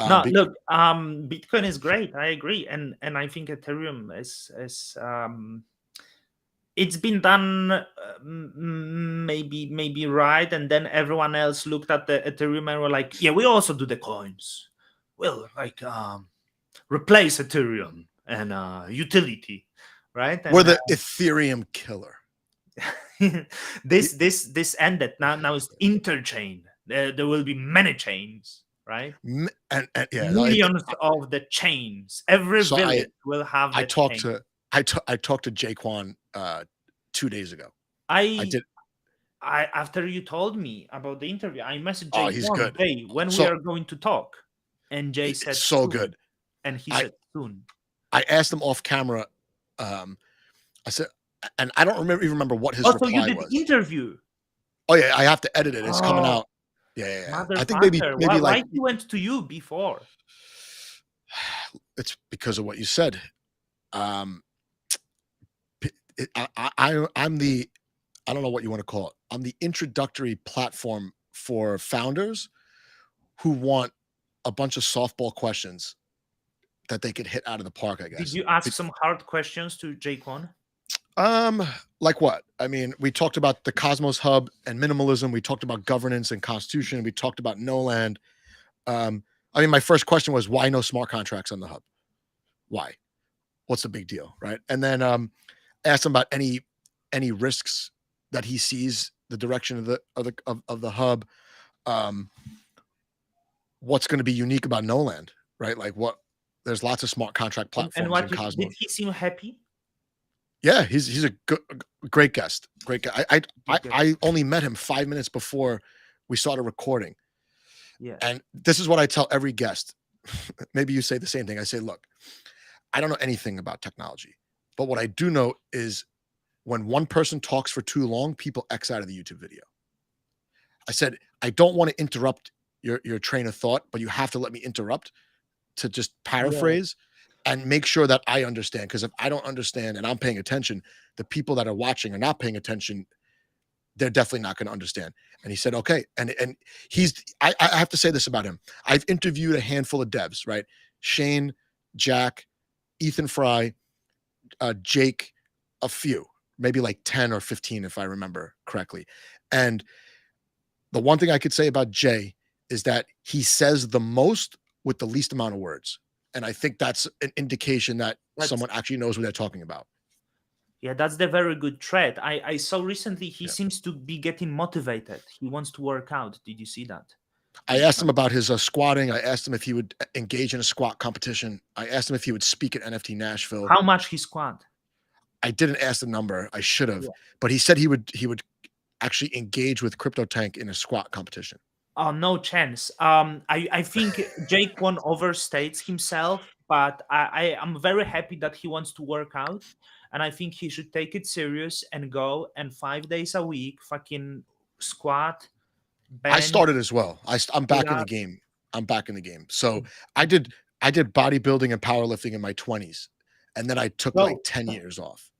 Look, Bitcoin is great. I agree, and I think Ethereum is it's been done maybe right, and then everyone else looked at the Ethereum and were like, yeah, we also do the coins. Well, like replace Ethereum and utility, right? We're the Ethereum killer. This ended. Now it's interchain. There will be many chains, right? And yeah, millions of the chains. Every village will have. I talked to Jaquan 2 days ago. After you told me about the interview, I messaged Jay. Oh, he's good. Jay, when we are going to talk? And Jay said so soon. Good. And he said soon. I asked him off camera. I said, and I don't even remember what his reply you did was. Interview. Oh yeah, I have to edit it. It's coming Oh, out. Yeah. I think motherfucker! maybe like Why he went to you before? it's because of what you said. Um, I'm the I don't know what you want to call it. I'm the introductory platform for founders who want a bunch of softball questions that they could hit out of the park, I Did guess. you ask some hard questions to Jaquan? Um, like what? I mean, we talked about the Cosmos Hub and minimalism. We talked about governance and constitution. We talked about no land. I mean, my first question was why no smart contracts on the hub? Why? What's the big deal, right? And then asked him about any risks that he sees the direction of the hub. Um, what's going to be unique about no land, right? Like what? There's lots of smart contract And platforms in what did Cosmos. he seem happy? Yeah, he's a great guest. Great guy. I only met him 5 minutes before we started recording. Yeah. And this is what I tell every guest. Maybe you say the same thing. I say, look, I don't know anything about technology, but what I do know is when one person talks for too long, people X out of the YouTube video. I said, I don't want to interrupt your train of thought, but you have to let me interrupt to just paraphrase and make sure that I understand. Because if I don't understand and I'm paying attention, the people that are watching are not paying attention. They're definitely not going to understand. And he said, okay. And I have to say this about him. I've interviewed a handful of devs, right? Shane, Jack, Ethan Fry, Jake, a few, maybe like 10 or 15, if I remember correctly. And the one thing I could say about Jay is that he says the most with the least amount of words. And I think that's an indication that someone actually knows what they're talking about. Yeah, that's the very good trait. I saw recently he seems to be getting motivated. He wants to work out. Did you see that? I asked him about his squatting. I asked him if he would engage in a squat competition. I asked him if he would speak at NFT Nashville. How much he squat? I didn't ask the number. I should have, but he said he would actually engage with CryptoTank in a squat competition. Oh, no chance. I think Jake one overstates himself, but I am very happy that he wants to work out, and I think he should take it serious and go and 5 days a week fucking squat. Bench, I started as well. I'm back in the game. I'm back in the game. So I did bodybuilding and powerlifting in my 20s, and then I took like 10 years off.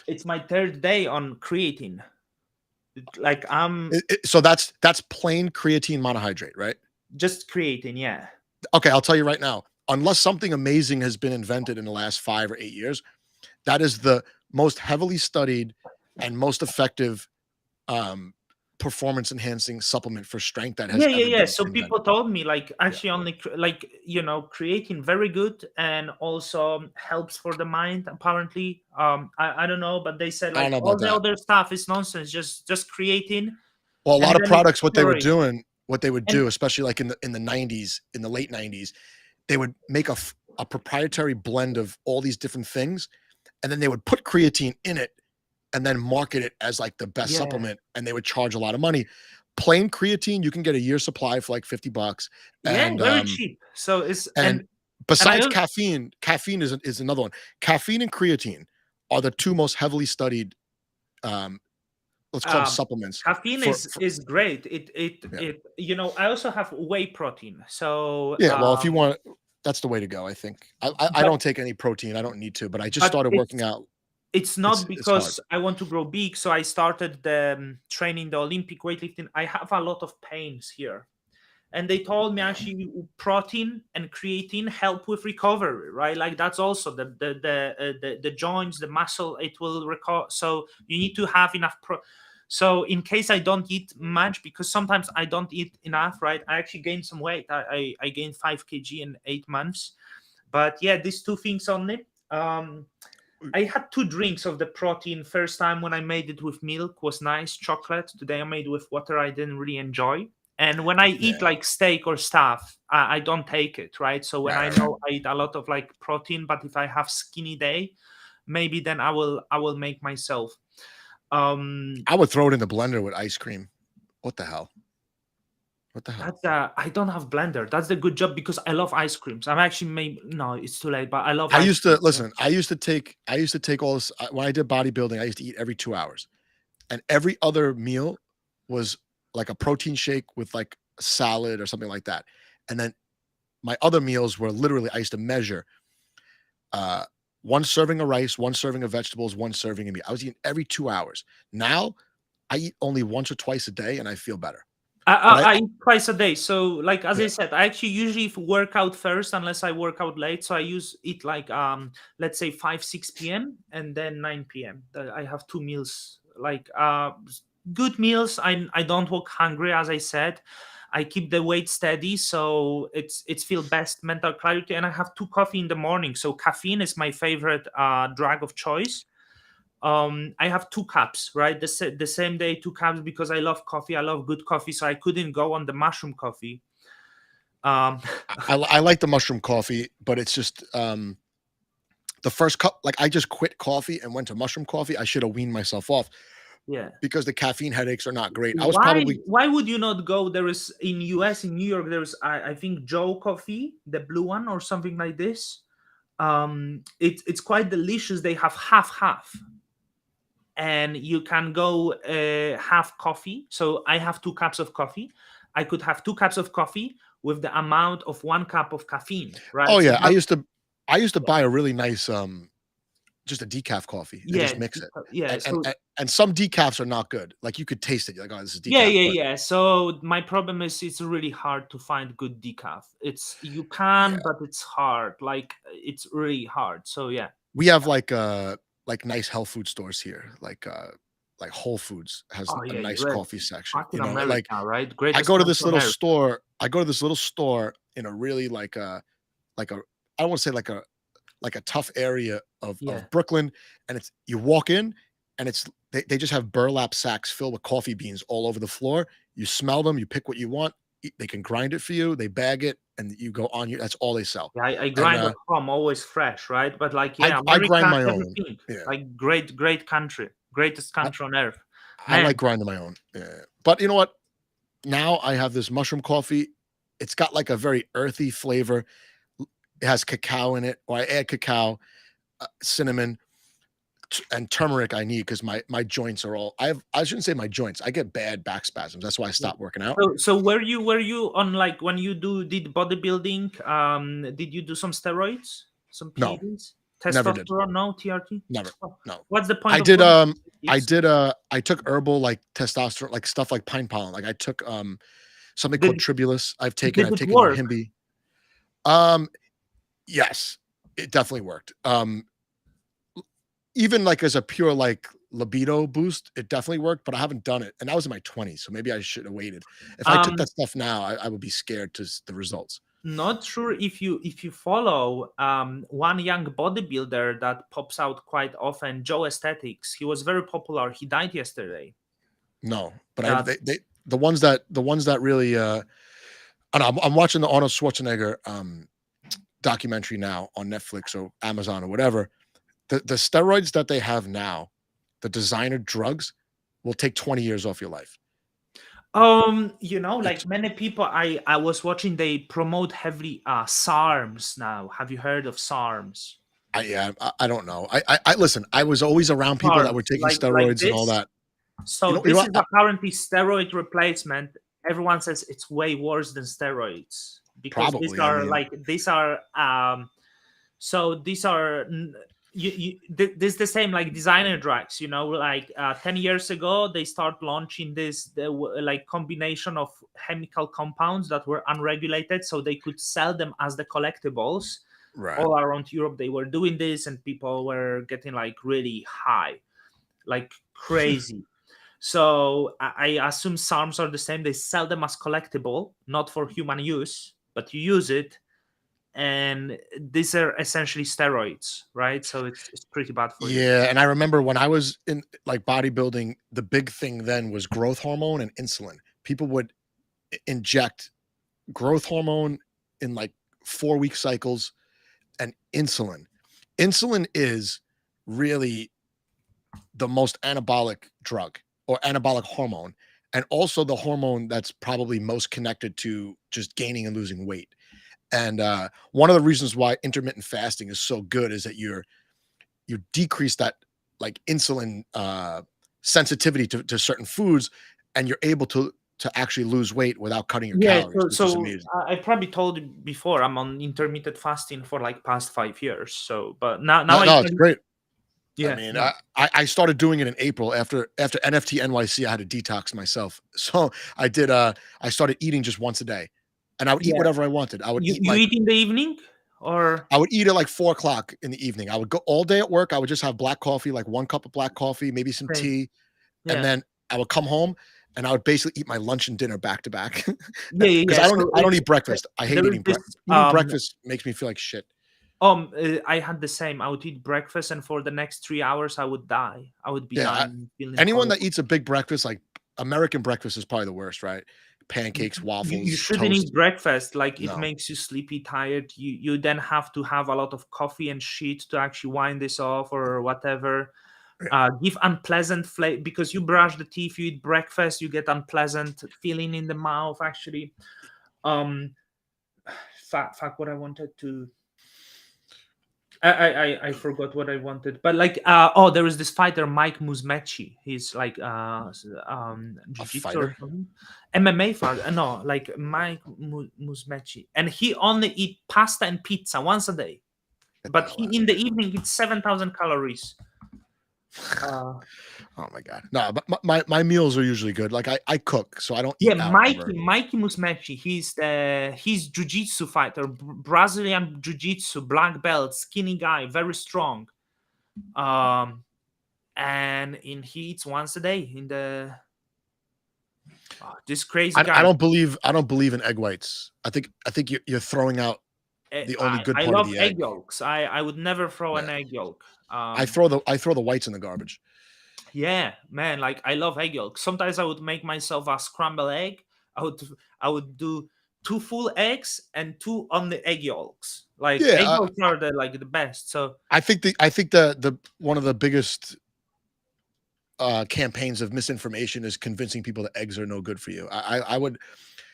It's my third day on creatine. Like so that's plain creatine monohydrate, right? Just creatine, yeah. Okay, I'll tell you right now. Unless something amazing has been invented in the last 5 or 8 years, that is the most heavily studied and most effective performance enhancing supplement for strength that has ever been So invented. people told me like actually only like creatine very good and also helps for the mind apparently. I don't know, but they said like all the other stuff is nonsense, just creatine. Well, a lot of products what they would do, especially like in the 90s, in the late 90s, they would make a proprietary blend of all these different things, and then they would put creatine in it and then market it as like the best supplement, and they would charge a lot of money. Plain creatine, you can get a year's supply for like $50. And very cheap. So it's and besides caffeine is another one. Caffeine and creatine are the two most heavily studied let's call them supplements. Caffeine is great. It I also have whey protein. So well, if you want, that's the way to go. I think I don't take any protein. I don't need to, but I just started working out. It's not because I want to grow big. So I started training the Olympic weightlifting. I have a lot of pains here. And they told me actually protein and creatine help with recovery, right? Like that's also the joints, the muscle, it will recover. So you need to have enough So in case I don't eat much, because sometimes I don't eat enough, right? I actually gained some weight. I gained 5 kg in 8 months. But yeah, these two things only. I had 2 drinks of the protein. First time when I made it with milk was nice, chocolate. Today I made with water. I didn't really enjoy. And when I eat like steak or stuff, I don't take it, right? So when I know I eat a lot of like protein, but if I have skinny day, maybe then I will make myself. I would throw it in the blender with ice cream. What the hell? What the hell? I don't have blender. That's the good job because I love ice creams. I'm actually no, it's too late, but I love. I used to listen. I used to take all this when I did bodybuilding. I used to eat every 2 hours, and every other meal was like a protein shake with like a salad or something like that. And then my other meals were literally, I used to measure uh, one serving of rice, one serving of vegetables, one serving of meat. I was eating every 2 hours. Now I eat only once or twice a day and I feel better. But I eat twice a day. So, like as yeah, I said, I actually usually work out first, unless I work out late. So I eat like let's say 5 6 p.m. and then 9 p.m. I have 2 meals, like good meals. I don't walk hungry, as I said. I keep the weight steady, so it's feel best mental clarity. And I have 2 coffee in the morning. So caffeine is my favorite drug of choice. I have 2 cups, right, the same day, 2 cups, because I love coffee, I love good coffee, so I couldn't go on the mushroom coffee. I like the mushroom coffee, but it's just the first cup. Like I just quit coffee and went to mushroom coffee. I should have weaned myself off Yeah. because the caffeine headaches are not great. I was why probably why would you not go? There is in US, in New York, there's I think Joe Coffee, the blue one or something like this. It's quite delicious. They have half, and you can go half coffee. So I have 2 cups of coffee. I could have 2 cups of coffee with the amount of 1 cup of caffeine, oh right? So yeah, I used to buy a really nice just a decaf coffee and yeah, just mix it. yeah. And and So and, and some decafs are not good. Like you could taste it. You're like, oh, this is yeah, decaf. yeah, But yeah. So my problem is it's really hard to find good decaf. It's you yeah, can, but it's hard. Like it's really hard. So yeah. we have like nice health food stores here. Like Whole Foods has Oh a yeah, nice you're coffee section. fucking America, Like right? I Greatest go to this country on little earth. store. I go to this little store in a really like a I don't want to say like a tough area Yeah. of Brooklyn, and it's you walk in and they just have burlap sacks filled with coffee beans all over the floor. You smell them, you pick what you want. They can grind it for you. They bag it, and you go on. That's all they sell. Yeah, I And grind at home, always fresh, right? But like, I yeah, I America grind has my own. everything. Yeah, Like, great country, greatest I, country on earth, I like man. grinding my own. Yeah, but you know what? Now I have this mushroom coffee. It's got like a very earthy flavor. It has cacao in it, or I add cacao, cinnamon, and turmeric. I need because my joints are all. I shouldn't say my joints. I get bad back spasms. That's why I Yeah. stopped working out. So were you on, like, when you did bodybuilding? Did you do some steroids, some No, PEDs, never did. testosterone? No, TRT. Never. Oh, No. what's the point I of did. going? I took herbal like testosterone, like stuff like pine pollen. Like I took something called Did Tribulus. did I've it taken work? Himby. Um, yes, it definitely worked. Even like as a pure like libido boost, it definitely worked, but I haven't done it. And I was in my 20s, so maybe I should have waited. If I took Um, that stuff now, I would be scared to the results. Not sure if you follow one young bodybuilder that pops out quite often, Joe Aesthetics. He was very popular. He died yesterday. No, but Uh, they the ones that really I don't know, I'm watching the Arnold Schwarzenegger documentary now on Netflix or Amazon or whatever. The steroids that they have now, the designer drugs, will take 20 years off your life. like It's many people, I was watching, they promote heavily SARMs now. Have you heard of SARMs? yeah, I don't know. I listen. I was always around people that were SARMs, taking like steroids and all this. that. So You know this what? is apparently steroid replacement. Everyone says it's way worse than steroids because these Probably. I are mean, like these are so these are this the same like designer drugs, like 10 years ago they start launching like combination of chemical compounds that were unregulated, so they could sell them as the collectibles. right. All around Europe they were doing this, and people were getting like really high, like crazy. So I assume SARMs are the same. They sell them as collectible, not for human use, but you use it, and these are essentially steroids, right? So it's pretty bad for you. Yeah, and I remember when I was in like bodybuilding, the big thing then was growth hormone and insulin. People would inject growth hormone in like 4-week cycles and insulin. Insulin is really the most anabolic drug or anabolic hormone, and also the hormone that's probably most connected to just gaining and losing weight. And one of the reasons why intermittent fasting is so good is that you decrease that like insulin sensitivity to certain foods, and you're able to actually lose weight without cutting your Yeah, calories, which is amazing. I probably told you before I'm on intermittent fasting for like past 5 years. So, but now No, I no, it's great. I yeah, mean, no, I started doing it in April after NFT NYC. I had to detox myself, so I did. I started eating just once a day, and I would eat yeah. whatever I wanted. I would eat You like eat in the evening or I would eat at like 4 o'clock in the evening. I would go all day at work. I would just have black coffee, like 1 cup of black coffee, maybe some same? tea, and Yeah, then I would come home and I would basically eat my lunch and dinner back to back yeah, yeah, because yeah. So I don't it's eat breakfast. I hate there is eating this breakfast. Eating breakfast makes me feel like shit. I had the same. I would eat breakfast, and for the next 3 hours, I would die. I would be Yeah, dying, feeling anyone that horrible. eats a big breakfast, like American breakfast, is probably the worst, right? Pancakes, You waffles, shouldn't eat toast. breakfast. Like it No, makes you sleepy, tired. You then have to have a lot of coffee and shit to actually wind this off or whatever. Give unpleasant flavor because you brush the teeth, you eat breakfast, you get unpleasant feeling in the mouth. Actually, um, fuck, what I wanted to. I forgot what I wanted, but like there is this fighter Mike Musmeci. He's like a jiu-jitsu or fighter, something. MMA fighter. No, like Mike Musmeci, and he only eat pasta and pizza once a day. get the But hell he out of in here. the evening eats 7,000 calories. Uh, Oh my god, no, but my meals are usually good. Like I cook, so I don't yeah, eat out ever. Mikey Musmeci. He's jiu-jitsu fighter, Brazilian jiu-jitsu black belt, skinny guy, very strong. Um, and he eats once a day in the this crazy I guy. don't believe in egg whites. I think you're throwing out the only good I part of love the egg egg. yolks. I would never throw Yeah. an egg yolk. I throw the whites in the garbage. Yeah, man, like I love egg yolks. Sometimes I would make myself a scrambled egg. I would do two full eggs and two on the egg yolks. Like Yeah, egg yolks are the best. So I think the one of the biggest campaigns of misinformation is convincing people that eggs are no good for you. I would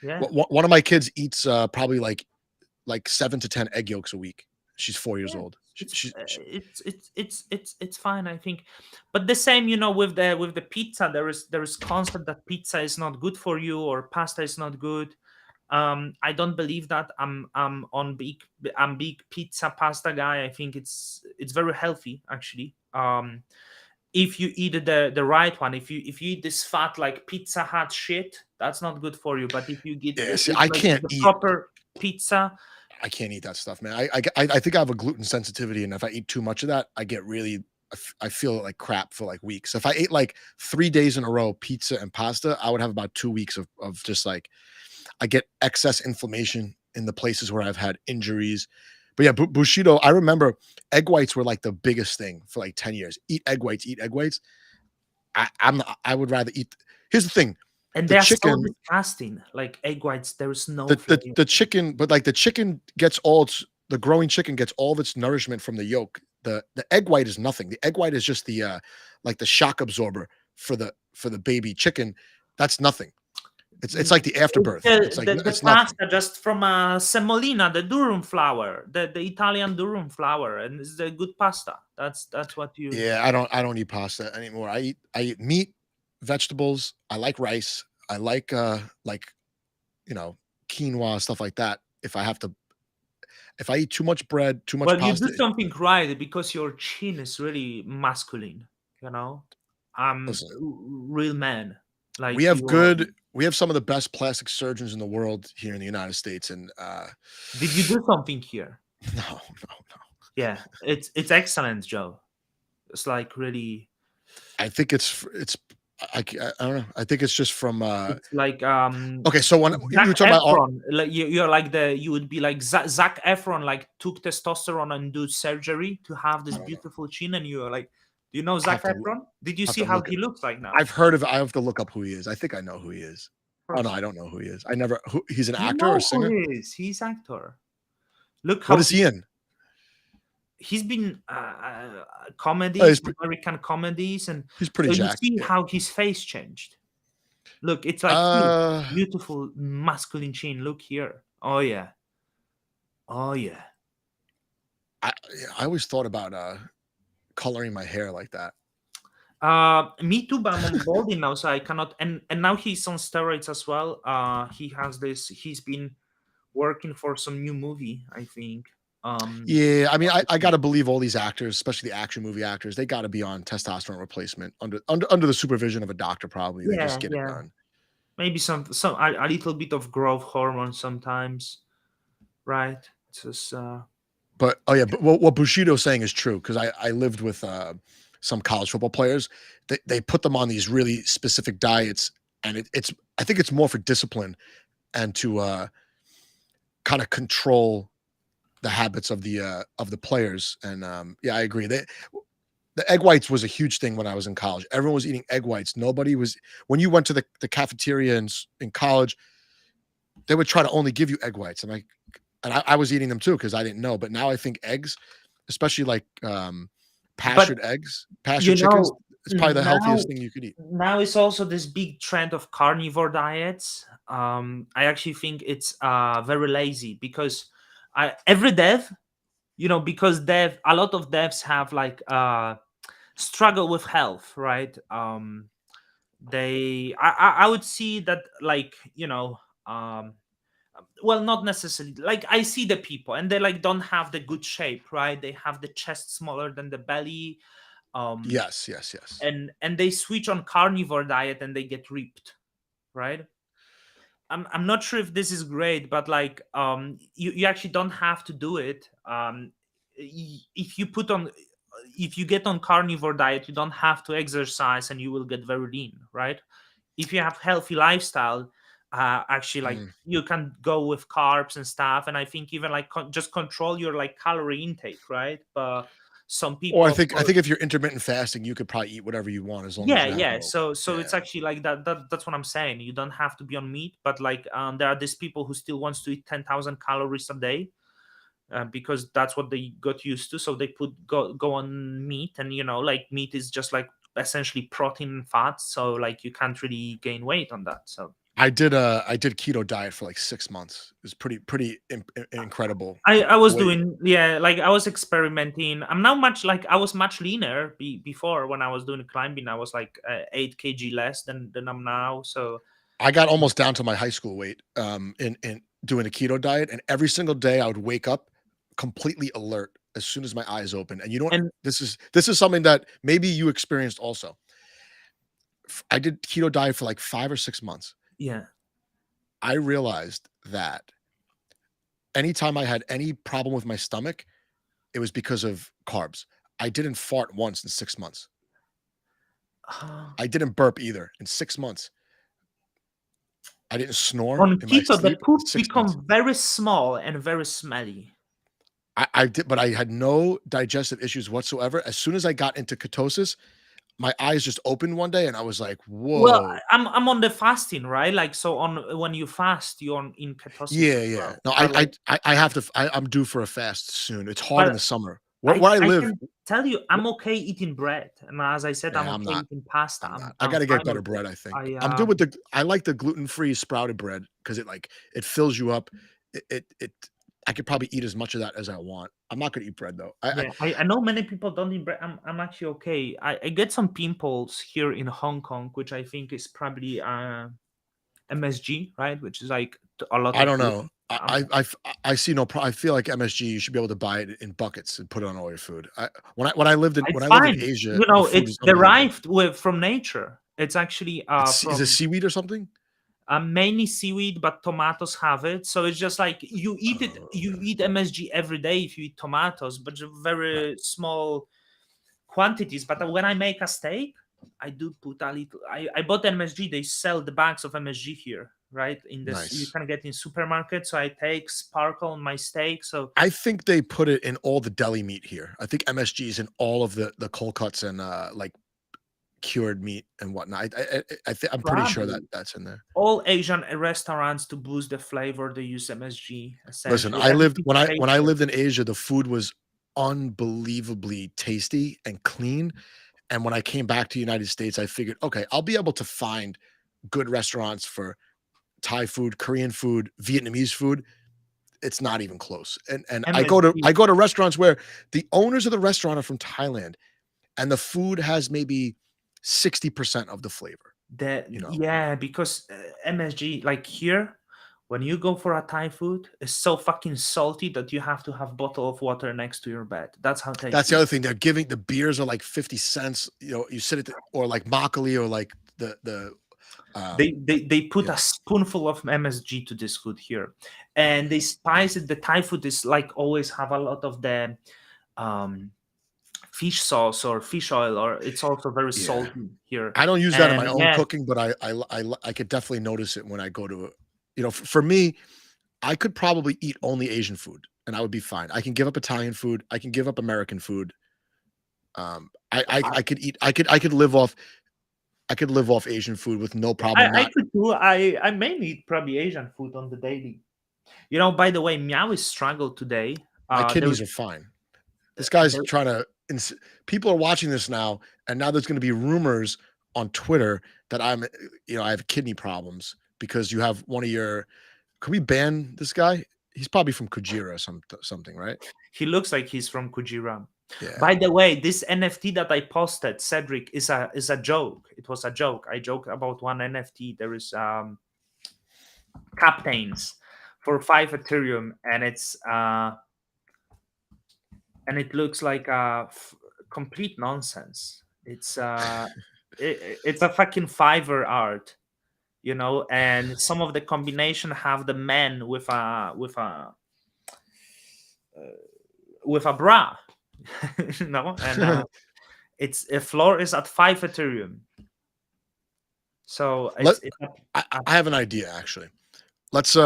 yeah. one of my kids eats probably like 7 to 10 egg yolks a week. She's 4 years Yeah, old. it's fine, I think. But the same, with the pizza, there is concept that pizza is not good for you or pasta is not good. I don't believe that. I'm big pizza pasta guy. I think it's very healthy actually. If you eat the right one, if you eat this fat like Pizza Hut shit, that's not good for you. But if you get Yeah, see, eat like the proper pizza, I can't eat that stuff, man. I think I have a gluten sensitivity, and if I eat too much of that, I get really I feel like crap for like weeks. If I ate like 3 days in a row pizza and pasta, I would have about 2 weeks of just like I get excess inflammation in the places where I've had injuries. But yeah, Bushido, I remember egg whites were like the biggest thing for like 10 years. Eat egg whites, eat egg whites. I would rather eat. Here's the thing: and the they are so chicken, disgusting. Like egg whites, there is no flavor. the chicken, but like the chicken gets all its the growing chicken gets all of its nourishment from the yolk. The egg white is nothing. The egg white is just the like the shock absorber for the baby chicken. That's nothing. It's like the afterbirth. It's like The it's nothing. pasta just from semolina, the durum flour, the Italian durum flour, and it's the good pasta. That's what you. Yeah, I don't eat pasta anymore. I eat meat, vegetables. I like rice. I like you know quinoa stuff like that. If I eat too much bread, too much Well, you do pasta, something right because your chin is really masculine. You know, listen, real man. Like you. we have some of the best plastic surgeons in the world here in the United States, and Did you do something here? no, Yeah, it's excellent, Joe. It's like really. I think I don't know. I think it's just from It's like okay. So when you were Zac talking about art, Efron, like you're like you would be like Zac Efron, like took testosterone and do surgery to have I this don't know. beautiful chin, and you're like, do you know I Zac have to Efron? Did you have see to how look he at. looks like now? I've heard of. I have to look up who he is. I think I know who he is. Of Oh no, course, I don't know who he is. I never. He's an you actor or know who singer. he is. He's actor. Look What how is he in? he's been Oh, comedies, American comedies, and he's pretty so you jacked. see Yeah. how his face changed. Look, it's like here, Uh, beautiful masculine chin. Look here. Oh yeah. Oh yeah. I always thought about coloring my hair like that. Me too, but I'm on body now, so I cannot. And now he's on steroids as well. He has this. He's been working for some new movie, I think. Yeah, I mean, I gotta believe all these actors, especially the action movie actors, they gotta be on testosterone replacement under the supervision of a doctor. Probably they just Yeah, get it yeah. done. Maybe some a little bit of growth hormone sometimes, right? It's just But oh yeah, but what Bushido's saying is true because I lived with some college football players. They put them on these really specific diets, and it's I think it's more for discipline and to kind of control the habits of the players. And yeah, I agree. The egg whites was a huge thing when I was in college. Everyone was eating egg whites. Nobody was when you went to the cafeteria in college, they would try to only give you egg whites. I was eating them too because I didn't know. But now I think eggs, especially like but pastured eggs, pastured you chickens, know, it's probably the now healthiest thing you could eat. now it's also this big trend of carnivore diets. I actually think it's very lazy because every dev, because a lot of devs have like struggle with health, right? I would see that, like, well, not necessarily, like, I see the people and they like don't have the good shape, right? They have the chest smaller than the belly, um Yes, yes, yes. and they switch on carnivore diet and they get ripped, right? I'm not sure if this is great, but like, you actually don't have to do it. If you put on, if you get on carnivore diet, you don't have to exercise and you will get very lean, right? If you have healthy lifestyle, actually, like, Mm. you can go with carbs and stuff, and I think even like just control your like calorie intake, right? But some Or people, of I course, think if you're intermittent fasting, you could probably eat whatever you want as long as yeah, you have yeah. no. So it's Yeah, actually like that's what I'm saying. You don't have to be on meat, but like, there are these people who still wants to eat 10,000 calories a day, because that's what they got used to. So they go on meat, and like, meat is just like essentially protein and fat. So like, you can't really gain weight on that. So I did keto diet for like 6 months. It was pretty incredible. I The was way doing, yeah, like, I was experimenting. I'm now much like, I was much leaner before. When I was doing climbing, I was like 8 kg less than I'm now. So I got almost down to my high school weight in doing a keto diet, and every single day I would wake up completely alert as soon as my eyes open. And you know what? and This is something that maybe you experienced also. I did keto diet for like 5 or 6 months. yeah. I realized that anytime I had any problem with my stomach, it was because of carbs. I didn't fart once in 6 months. I didn't burp either in 6 months. I didn't snore On in my keto, the sleep in poop 6 months. become very small and very smelly. I did, but I had no digestive issues whatsoever. As soon as I got into ketosis, my eyes just opened one day and I was like, Well, whoa. I'm on the fasting, right? Like, so on when you fast, you're in ketosis Yeah, as yeah. well. No, But like, I have to I'm due for a fast soon. It's hard in but the summer. I Where I I live, can tell you, I'm okay eating bread, and as I said, I'm yeah, I'm okay not. eating pasta. I'm not. I I'm gotta get fine better with it. bread, I think. I I'm good with I like the gluten-free sprouted bread because it fills you up. It I could probably eat as much of that as I want. I'm not gonna eat bread though. Yeah, I know many people don't eat bread. I'm actually okay. I get some pimples here in Hong Kong, which I think is probably MSG, right? Which is like a lot I of don't know. gluten. Um, I see no I feel like MSG, you should be able to buy it in buckets and put it on all your food. When I lived in it's when I lived in fine. Asia, the food It's was unbelievable. derived from nature. It's actually Is it from seaweed or something? mainly seaweed, but tomatoes have it. So it's just like, you eat it. Oh, You okay. eat MSG every day if you eat tomatoes, but Right. very small quantities. But when I make a steak, I do put a little. I bought MSG. They sell the bags of MSG here, right? In this, you Nice. can get in supermarkets. So I take sparkle on my steak. So I think they put it in all the deli meat here. I think MSG is in all of the cold cuts and like cured meat and whatnot. I'm pretty sure that probably that's in there. all Asian restaurants, to boost the flavor, they use MSG. Listen, Essentially, everything when I tastes. lived in Asia, the food was unbelievably tasty and clean. And when I came back to the United States, I figured, okay, I'll be able to find good restaurants for Thai food, Korean food, Vietnamese food. It's not even close. And MSG. I go to restaurants where the owners of the restaurant are from Thailand and the food has maybe 60% of the flavor. Yeah, because MSG, like here, when you go for a Thai food, it's so fucking salty that you have to have a bottle of water next to your bed. That's how tasty. That's the other thing. They're giving the beers are like 50 cents. You sit at or like makgeolli or like the they put a spoonful of MSG to this food here, and they spice it. The Thai food is like always have a lot of the fish sauce or fish oil, or it's also very salty here. I don't use that in my own cooking, but I could definitely notice it when I go to, for me, I could probably eat only Asian food and I would be fine. I can give up Italian food. I can give up American food. I could live off Asian food with no problem. I could do. I mainly eat probably Asian food on the daily. By the way, Meow is struggled today. My kidneys are fine. This guy's trying to. People are watching this now, and now there's going to be rumors on Twitter that I have kidney problems because you have one of your. Could we ban this guy? He's probably from Kujira or something, right? He looks like he's from Kujira. Yeah. By the way, this NFT that I posted, Cedric, is a joke. It was a joke. I joked about one NFT. There is captains for 5 Ethereum, and it's and it looks like complete nonsense. It's it's a fucking Fiverr art, and some of the combination have the men with a bra. And its floor is at 5 Ethereum. So I have an idea actually. Let's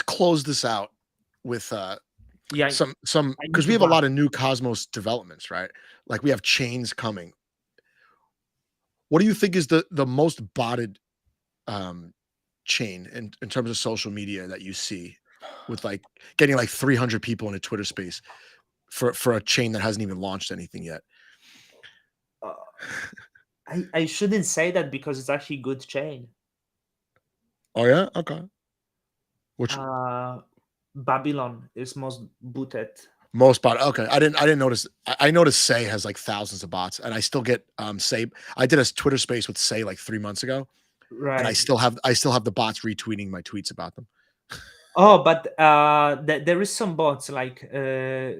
close this out with some because we have a lot of new Cosmos developments, right? Like we have chains coming. What do you think is the most botted chain in terms of social media that you see, with like getting like 300 people in a Twitter space for a chain that hasn't even launched anything yet? I shouldn't say that because it's actually good chain. Oh yeah, okay. Which Babylon is most booted. Most bot. Okay, I didn't notice. I noticed Say has like thousands of bots, and I still get Say. I did a Twitter space with Say like 3 months ago, right? And I still have the bots retweeting my tweets about them. Oh, but there is some bots like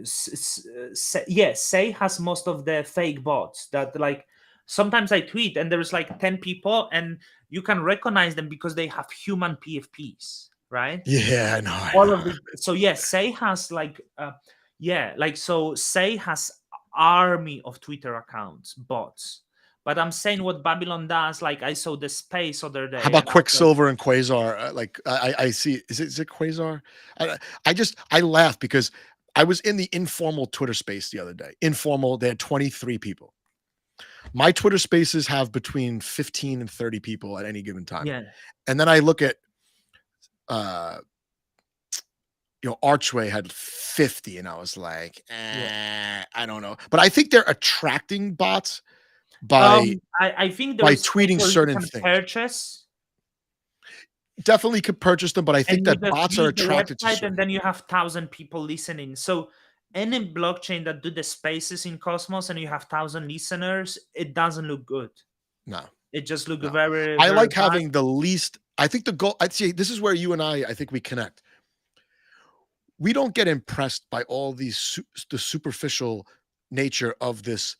Say has most of the fake bots that like sometimes I tweet and there's like 10 people and you can recognize them because they have human PFPs, right? Yeah, I know. All of the so Say has like so Say has army of Twitter accounts, bots. But I'm saying what Babylon does, like I saw the space other day. How about Quicksilver and Quasar? Like I see, is it Quasar? I laugh because I was in the informal Twitter space the other day. Informal, they had 23 people. My Twitter spaces have between 15 and 30 people at any given time. Yeah. And then I look at Archway had 50, and I was like, I don't know. But I think they're attracting bots by I think by tweeting certain things. Purchase. Definitely could purchase them, but I think that bots are attracted to. And then you have 1,000 people listening. So any blockchain that do the spaces in Cosmos and you have 1,000 listeners, it doesn't look good. No, it just looks very. I like having the least. I think the goal. I'd say this is where you and I think we connect. We don't get impressed by all the superficial nature of this,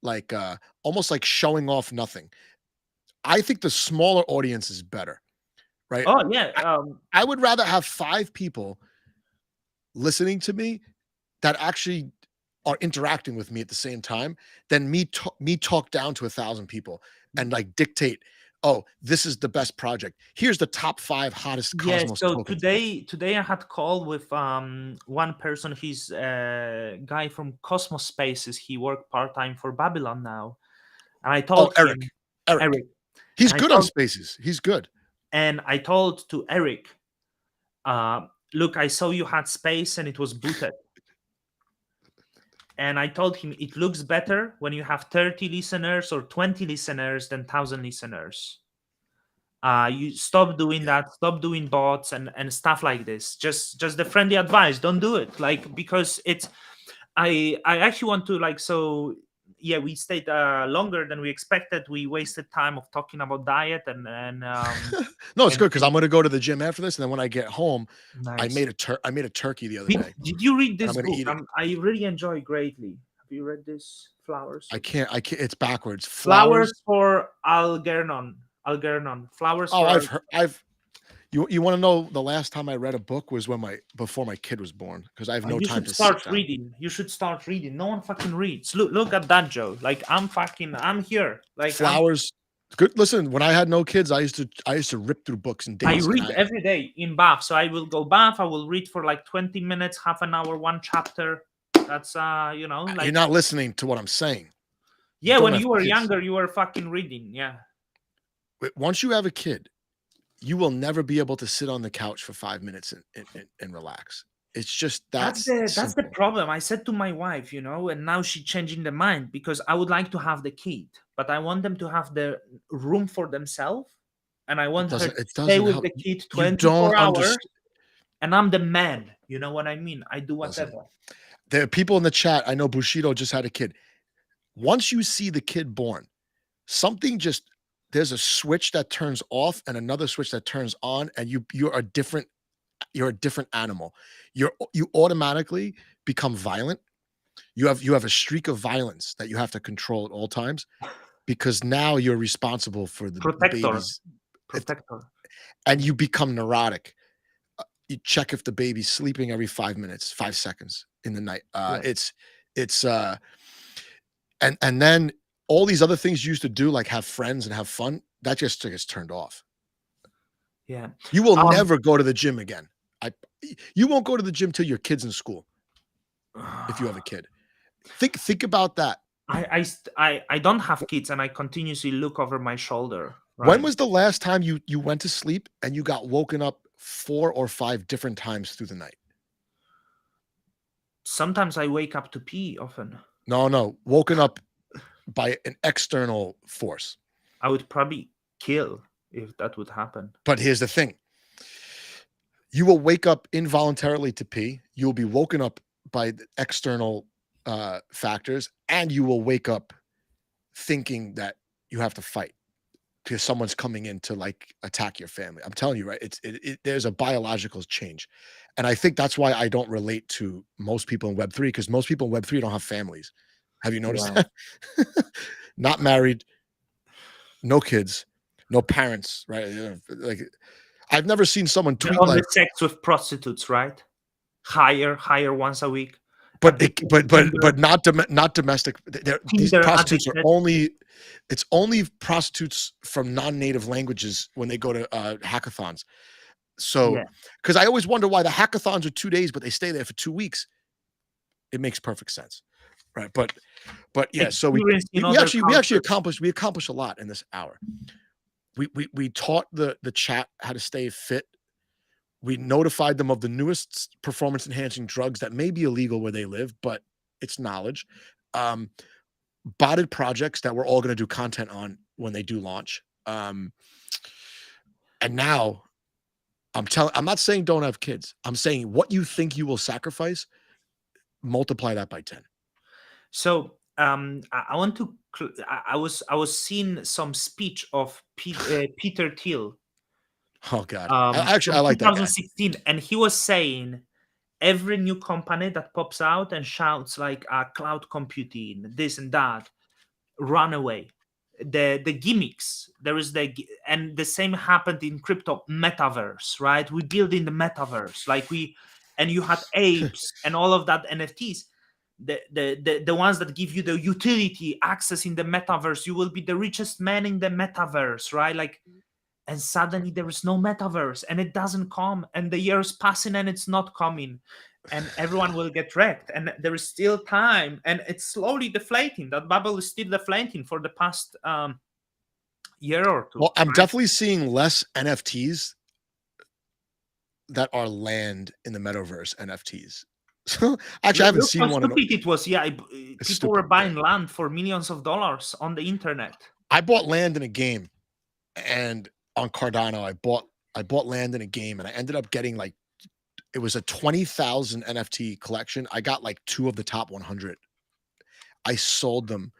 like almost like showing off nothing. I think the smaller audience is better, right? Oh yeah. I would rather have 5 people listening to me that actually are interacting with me at the same time than me talk down to 1,000 people and like dictate, oh, this is the best project. Here's the top 5 hottest Cosmos tokens. Today I had call with one person. He's a guy from Cosmos Spaces. He worked part-time for Babylon now. And I told Eric. He's good on Spaces. He's good. And I told to Eric, look, I saw you had space and it was booted. And I told him it looks better when you have 30 listeners or 20 listeners than 1,000 listeners. You stop doing that. Stop doing bots and stuff like this. Just the friendly advice. Don't do it. Like, because it's. I actually want to like, so yeah, we stayed longer than we expected. We wasted time of talking about diet and No, it's and good because I'm gonna go to the gym after this, and then when I get home, I nice. made a turkey the other day, Did you read and this I'm gonna book? eat it. I really enjoy greatly. Have you read this? I can't. It's backwards. Flowers Flowers. for Algernon. Algernon. Flowers Oh, for I've. You want to know the last time I read a book was before my kid was born because I have no You time should to sit start down. reading. You should start reading. No one fucking reads. Look at that, Joe. Like I'm here. Like Flowers. Good. Listen, when I had no kids, I used to rip through books in I days, and read every day in bath. So I will go bath. I will read for like 20 minutes, half an hour, one chapter. That's you're like not listening to what I'm saying. yeah. Don't When have you were kids. younger, you were fucking reading. Yeah. Once you have a kid, you will never be able to sit on the couch for 5 minutes and relax. It's just That's that's the simple. problem. I said to my wife, and now she's changing the mind because I would like to have the kid, but I want them to have the room for themselves, and I want her to It stay doesn't with help. the kid You don't 24 hours, understand. and I'm the man. You know what I mean? I do Listen, whatever. there are people in the chat. I know Bushido just had a kid. Once you see the kid born, there's a switch that turns off and another switch that turns on, and you're a different animal. You automatically become violent. You have a streak of violence that you have to control at all times because now you're responsible for the Protector, baby's protector. and you become neurotic. You check if the baby's sleeping every 5 minutes, 5 seconds in the night. Yeah. It's and then all these other things you used to do, like have friends and have fun, that just gets turned off. Yeah. You will never go to the gym again. You won't go to the gym till your kid's in school. If you have a kid, think about that. I don't have kids, and I continuously look over my shoulder. When Right? was the last time you went to sleep and you got woken up 4 or 5 different times through the night? Sometimes I wake up to pee. Often No, woken up by an external force. I would probably kill if that would happen. But here's the thing. You will wake up involuntarily to pee. You will be woken up by the external factors, and you will wake up thinking that you have to fight because someone's coming in to like attack your family. I'm telling you, right? There's a biological change, and I think that's why I don't relate to most people in Web3 because most people in Web3 don't have families. Have you noticed that? Not married, no kids, no parents, right? Like I've never seen someone tweet Only like, sex with prostitutes, right? Hire once a week. but not domestic. These Tinder prostitutes are addicted. it's only prostitutes from non-native languages when they go to hackathons. So, because I always wonder why the hackathons are 2 days, but they stay there for 2 weeks. It makes perfect sense, right? But yeah. So we actually accomplished a lot in this hour. We taught the chat how to stay fit. We notified them of the newest performance enhancing drugs that may be illegal where they live, but it's knowledge. Botted projects that we're all going to do content on when they do launch. And now I'm not saying don't have kids. I'm saying what you think you will sacrifice, multiply that by 10. So I want to. I was seeing some speech of Peter Thiel. Oh God! I like that guy. 2016, and he was saying every new company that pops out and shouts like cloud computing, this and that, run away. The gimmicks and the same happened in crypto metaverse, right? We build in the metaverse, and you had apes and all of that NFTs. The ones that give you the utility access in the metaverse, you will be the richest man in the metaverse, right? Like, and suddenly there is no metaverse and it doesn't come, and the years passing and it's not coming, and everyone will get wrecked, and there is still time, and it's slowly deflating. That bubble is still deflating for the past year or two. Well, I'm definitely seeing less NFTs that are land in the metaverse NFTs. So actually, I haven't seen one. Stupid it was. People were buying land for millions of dollars on the internet. I bought land in a game, and on Cardano, I bought land in a game, and I ended up getting like, it was a 20,000 NFT collection. I got like 2 of the top 100. I sold them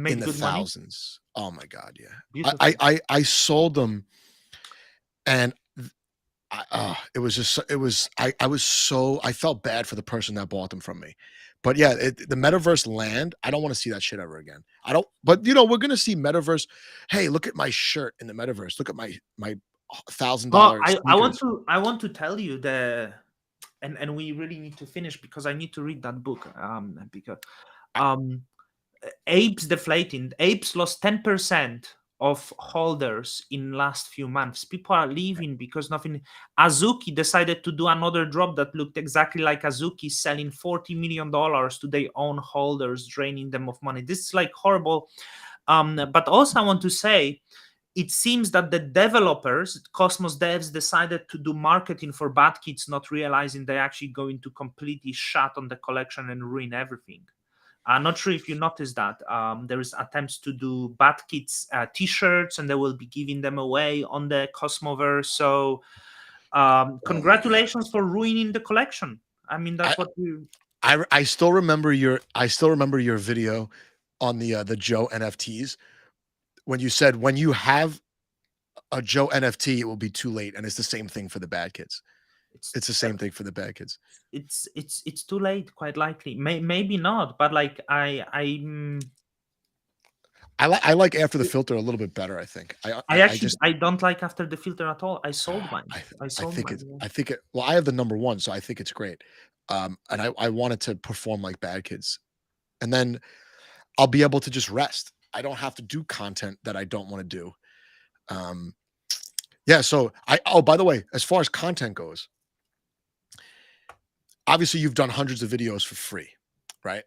in Make the good money. thousands. Oh my god, yeah. Beautiful. I sold them, and it was just it was I was so I felt bad for the person that bought them from me. But yeah, the metaverse land, I don't want to see that shit ever again. I don't. But we're gonna see metaverse. Hey, look at my shirt in the metaverse. Look at my thousand Well, dollar I sneakers. want to tell you and we really need to finish because I need to read that book. Because I, um apes deflating. Apes lost 10% of holders in last few months. People are leaving because nothing. Azuki decided to do another drop that looked exactly like Azuki, selling $40 million to their own holders, draining them of money. This is like horrible. But also I want to say, it seems that the developers, Cosmos devs, decided to do marketing for bad kids, not realizing they're actually going to completely shut on the collection and ruin everything. I'm not sure if you noticed that. There is attempts to do Bad Kids T-shirts, and they will be giving them away on the Cosmoverse. So, oh my god. congratulations for ruining the collection. I mean, I, that's what you. I still remember your video on the Joe NFTs when you said when you have a Joe NFT, it will be too late, and it's the same thing for the bad kids. It's It's the same thing for the bad kids. it's too late, quite likely. Maybe not, but like I like after the filter a little bit better. I think. I just I don't like After the Filter at all. I sold mine. I I I sold think mine. it's Yeah. I think it. Well, I have the number one, so I think it's great. And I wanted to perform like bad kids, and then I'll be able to just rest. I don't have to do content that I don't want to do. Um, yeah. So oh, by the way, as far as content goes, obviously you've done hundreds of videos for free, right?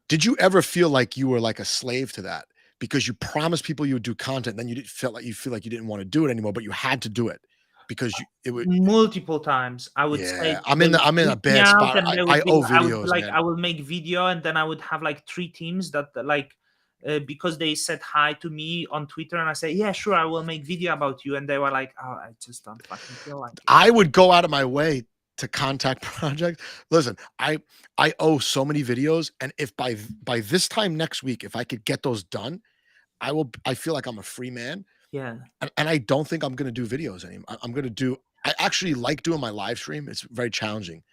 Did you ever feel like you were like a slave to that because you promised people you would do content, then you didn't feel like you didn't want to do it anymore, but you had to do it because it would. Multiple times I would say Yeah, they would I'm in a reach me bad out, spot. and they I would be owe I would be videos, like, man. I will make video, and then I would have like three teams that like because they said hi to me on Twitter, and I say, yeah, sure, I will make video about you, and they were like, oh, I just don't fucking feel like it. I would go out of my way to contact projects. Listen, I owe so many videos, and if by this time next week, if I could get those done, I will. I feel like I'm a free man, Yeah. and I don't think I'm going to do videos anymore. I'm going to do. I actually like doing my live stream. It's very challenging,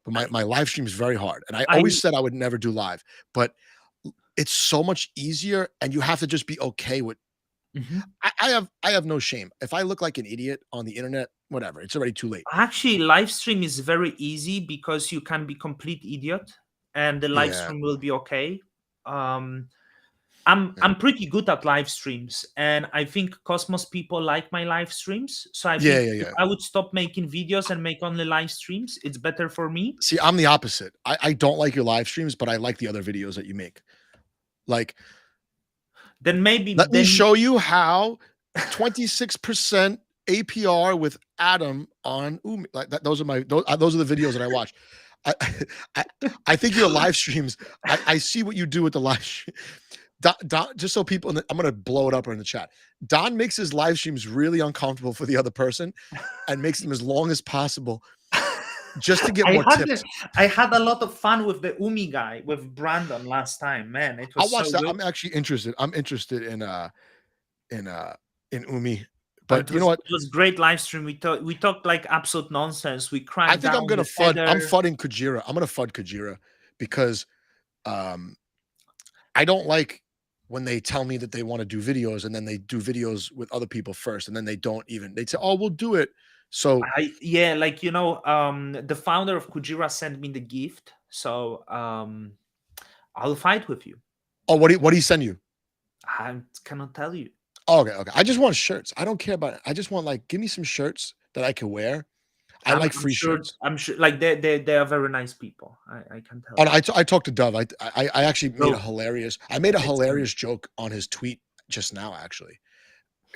but I my live stream is very hard. And I I always said I would never do live, but it's so much easier, and you have to just be okay with. Mhm. I have no shame. If I look like an idiot on the internet, whatever. It's already too late. Actually, live stream is very easy because you can be complete idiot, and the live Yeah. stream will be okay. Um, Yeah. I'm pretty good at live streams, and I think Cosmos people like my live streams. So I Yeah, think yeah, if yeah. I would stop making videos and make only live streams, it's better for me. See, I'm the opposite. I don't like your live streams, but I like the other videos that you make. Like, Then maybe let me then show you how 26% APR with Adam on Umi. Like that, those are the videos that I watch. I I, I think your live streams. I see what you do with the live stream. Don, just so people, I'm gonna blow it up in the chat. Don makes his live streams really uncomfortable for the other person, and makes them as long as possible, just to get I more had tips. I had a lot of fun with the Umi guy with Brandon last time. Man, it I'll was so watch that. good. I'm actually interested. I'm interested in in Umi. But It you know was what? it was great live stream. We talked like absolute nonsense. We I cracked think I'm down gonna the FUD. I'm tether. fudding Kujira. I'm gonna FUD Kujira because um I don't like when they tell me that they want to do videos and then they do videos with other people first and then they don't even they say, oh, we'll do it. So Yeah, like the founder of Kujira sent me the gift, so I'll fight with you. oh, what do you send you? I cannot tell you. Oh, okay, okay. I just want shirts. I don't care about it. I just want like give me some shirts that I can wear. I I'm, like I'm free sure. shirts. I'm sure. Like they are very nice people. I can tell Oh, you. no, I talked to Dove. I actually made a No, hilarious. I made a it's hilarious joke on his tweet just now. Actually,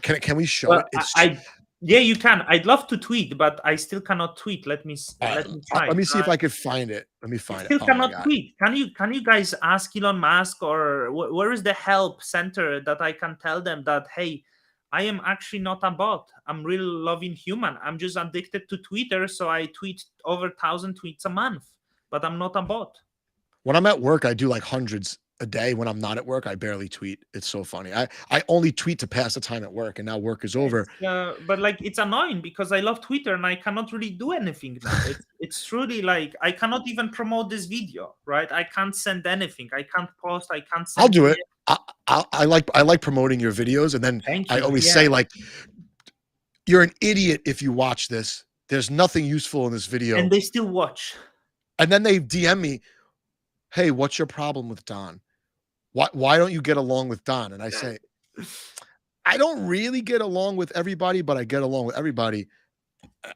can we show well. it? It's Yeah, you can. I'd love to tweet, but I still cannot tweet. uh, Let me try. let me see if I could find it. Let me I find it. still Oh my cannot god. tweet. Can you guys ask Elon Musk, or where is the help center that I can tell them that, hey, I am actually not a bot. I'm real loving human. I'm just addicted to Twitter, so I tweet over 1,000 tweets a month. But I'm not a bot. When I'm at work, I do like hundreds a day when I'm not at work. I barely tweet. It's so funny. I only tweet to pass the time at work, and now work is over. But like it's annoying because I love Twitter and I cannot really do anything now. It's truly like I cannot even promote this video, right? I can't send anything. I can't post. I can't send. I'll do it. I like promoting your videos, and then Thank I you. always Yeah. say like, you're an idiot if you watch this. There's nothing useful in this video. And they still watch. And then they DM me, hey, what's your problem with Don? Why don't you get along with Don? And I say, I don't really get along with everybody, but I get along with everybody.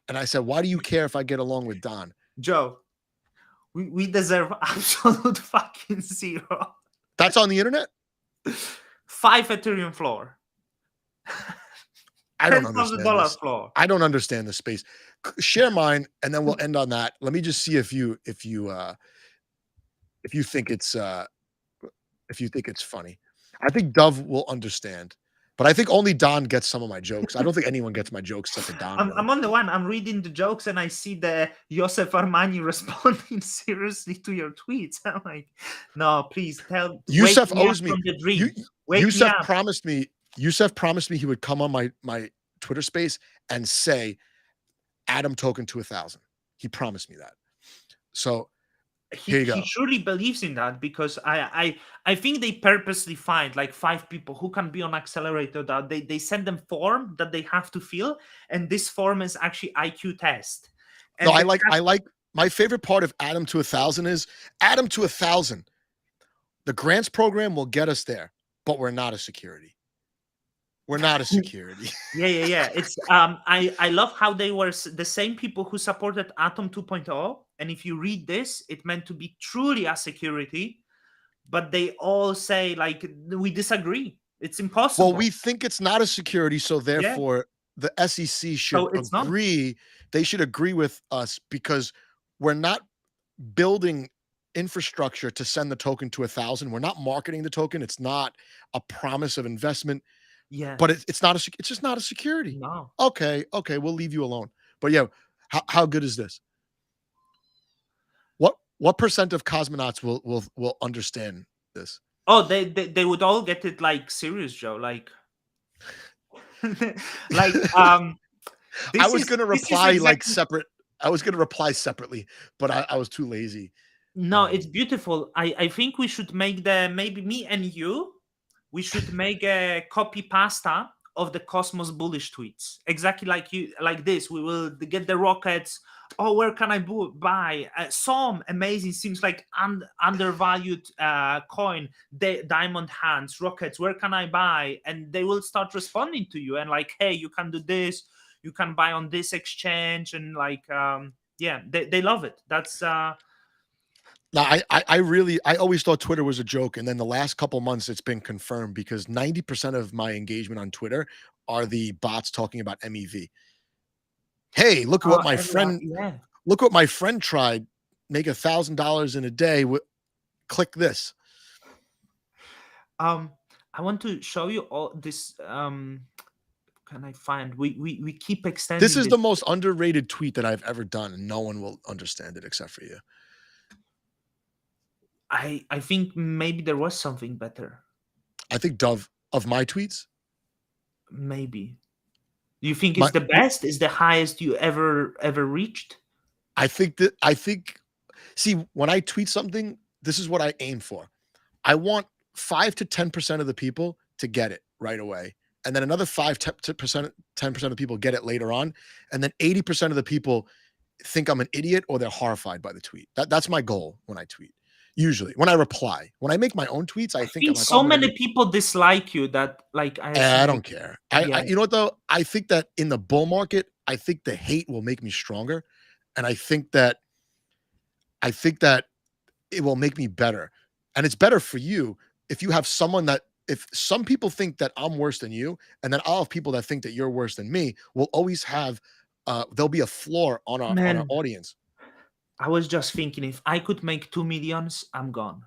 And I said, why do you care if I get along with Don? Joe, we deserve absolute fucking zero. That's on the internet? 5 Ethereum floor. I don't understand $10,000 this. floor. I don't understand the space. Share mine, and then we'll end on that. Let me just see if you think it's funny. I think Dove will understand, but I think only Don gets some of my jokes. I don't think anyone gets my jokes except for Don. I'm on the one. I'm reading the jokes and I see the Joseph Armani responding seriously to your tweets. I'm like, no, please tell. Yusef owes me. Yusef promised me. Yusef promised me he would come on my Twitter space and say Atom token to 1,000. He promised me that. So here you go. He surely believes in that because I think they purposely find like 5 people who can be on accelerator that they send them form that they have to fill, and this form is actually IQ test. And no, I like my favorite part of Atom to 1,000 is Atom to 1,000. The grants program will get us there, but we're not a security. We're not a security. Yeah. It's I love how they were the same people who supported Atom 2.0, and if you read this, it meant to be truly a security, but they all say like we disagree. It's impossible. Well, we think it's not a security, so therefore the SEC should agree. They should agree with us because we're not building infrastructure to send the token to 1,000. We're not marketing the token. It's not a promise of investment. Yeah, but it's just not a security. No. Okay, we'll leave you alone. But yeah, how good is this? What percent of cosmonauts will understand this? Oh, they would all get it like serious, Joe. Like, I was gonna reply like separate. I was gonna reply separately, but I was too lazy. No, it's beautiful. I think we should make maybe me and you. We should make a copy pasta of the Cosmos bullish tweets, exactly like this. We will get the rockets. Oh, where can I buy some amazing? Seems like undervalued coin. The diamond hands rockets. Where can I buy? And they will start responding to you and like, hey, you can do this. You can buy on this exchange and like, yeah, they love it. That's. Now, I always thought Twitter was a joke, and then the last couple months it's been confirmed because 90% of my engagement on Twitter are the bots talking about MEV. Hey, look what my friend tried. Make $1,000 in a day. Click this. I want to show you all this. Can I find? We keep extending. This is the most underrated tweet that I've ever done, and no one will understand it except for you. I think maybe there was something better. I think Dove of my tweets. Maybe. Do you think it's the best? Is the highest you ever reached? I think see, when I tweet something, this is what I aim for. I want 5 to 10% of the people to get it right away. And then another 10% of people get it later on. And then 80% of the people think I'm an idiot or they're horrified by the tweet. That's my goal when I tweet. Usually when I reply, when I make my own tweets, I think like, so many people dislike you that like I don't care. I you know what though? I think that in the bull market, I think the hate will make me stronger. And I think that it will make me better. And it's better for you if you have someone that if some people think that I'm worse than you, and then I'll have people that think that you're worse than me, we'll always have there'll be a floor on our audience. I was just thinking, if I could make 2 million, I'm gone.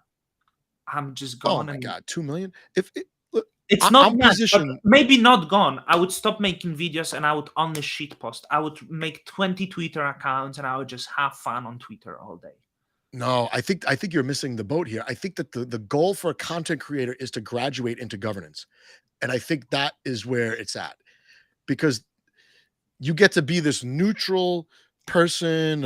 I'm just gone. Oh my God, 2 million? It's not bad, but maybe not gone. I would stop making videos and I would only shit post. I would make 20 Twitter accounts and I would just have fun on Twitter all day. No, I think you're missing the boat here. I think that the goal for a content creator is to graduate into governance. And I think that is where it's at. Because you get to be this neutral person.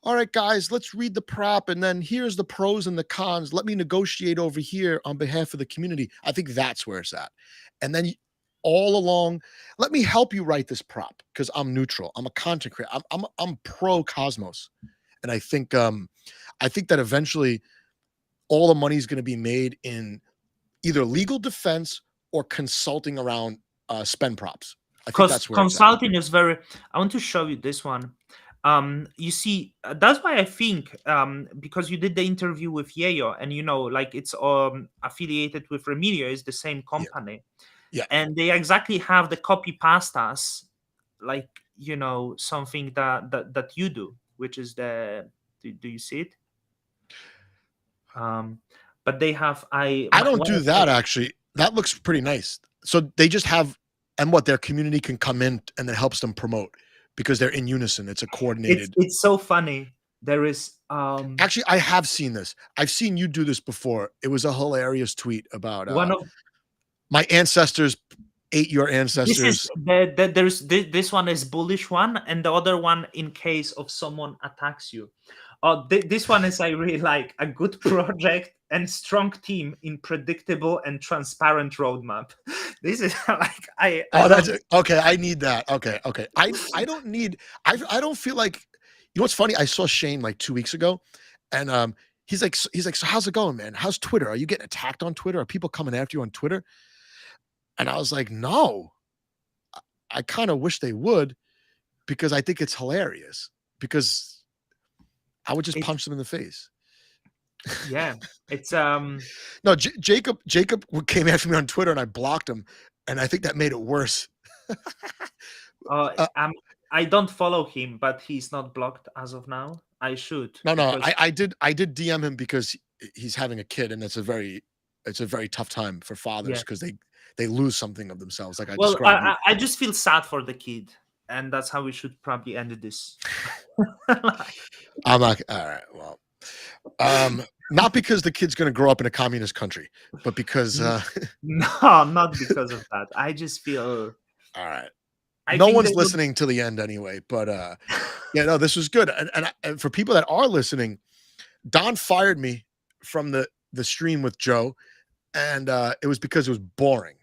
All right, guys, let's read the prop, and then here's the pros and the cons. Let me negotiate over here on behalf of the community. I think that's where it's at. And then all along, let me help you write this prop because I'm neutral. I'm a content creator. I'm pro Cosmos, and I think that eventually all the money is going to be made in either legal defense or consulting around spend props. I think Because that's where it's at. consulting is very. I want to show you this one. You see, that's why I think because you did the interview with Yayo, and like it's affiliated with Remilio, is the same company. Yeah. And they exactly have the copy pastas, like something that you do, which is do you see it? But they have I don't do that actually. That looks pretty nice. So they just have, and what, their community can come in and that helps them promote because they're in unison. It's a coordinated. It's so funny. There is actually, I have seen this. I've seen you do this before. It was a hilarious tweet about one of my ancestors ate your ancestors. This is there's this one is bullish one, and the other one in case of someone attacks you. This one is I really like a good project and strong team in predictable and transparent roadmap. This is like that's okay. I need that. Okay. I don't need. I don't feel like. You know what's funny? I saw Shane like 2 weeks ago, and he's like, so how's it going, man? How's Twitter? Are you getting attacked on Twitter? Are people coming after you on Twitter? And I was like, no. I kind of wish they would, because I think it's hilarious. Because I would just punch them in the face. Yeah, it's no. Jacob came after me on Twitter, and I blocked him, and I think that made it worse. I don't follow him, but he's not blocked as of now. I should. No, I did DM him because he's having a kid, and it's a very tough time for fathers because they lose something of themselves. Like I just feel sad for the kid, and that's how we should probably end this. I'm not all right. Well, not because the kid's going to grow up in a communist country, but because no, not because of that. I just feel all right. No one's listening to the end anyway, but yeah, no, this was good. And for people that are listening, Don fired me from the stream with Joe, and it was because it was boring.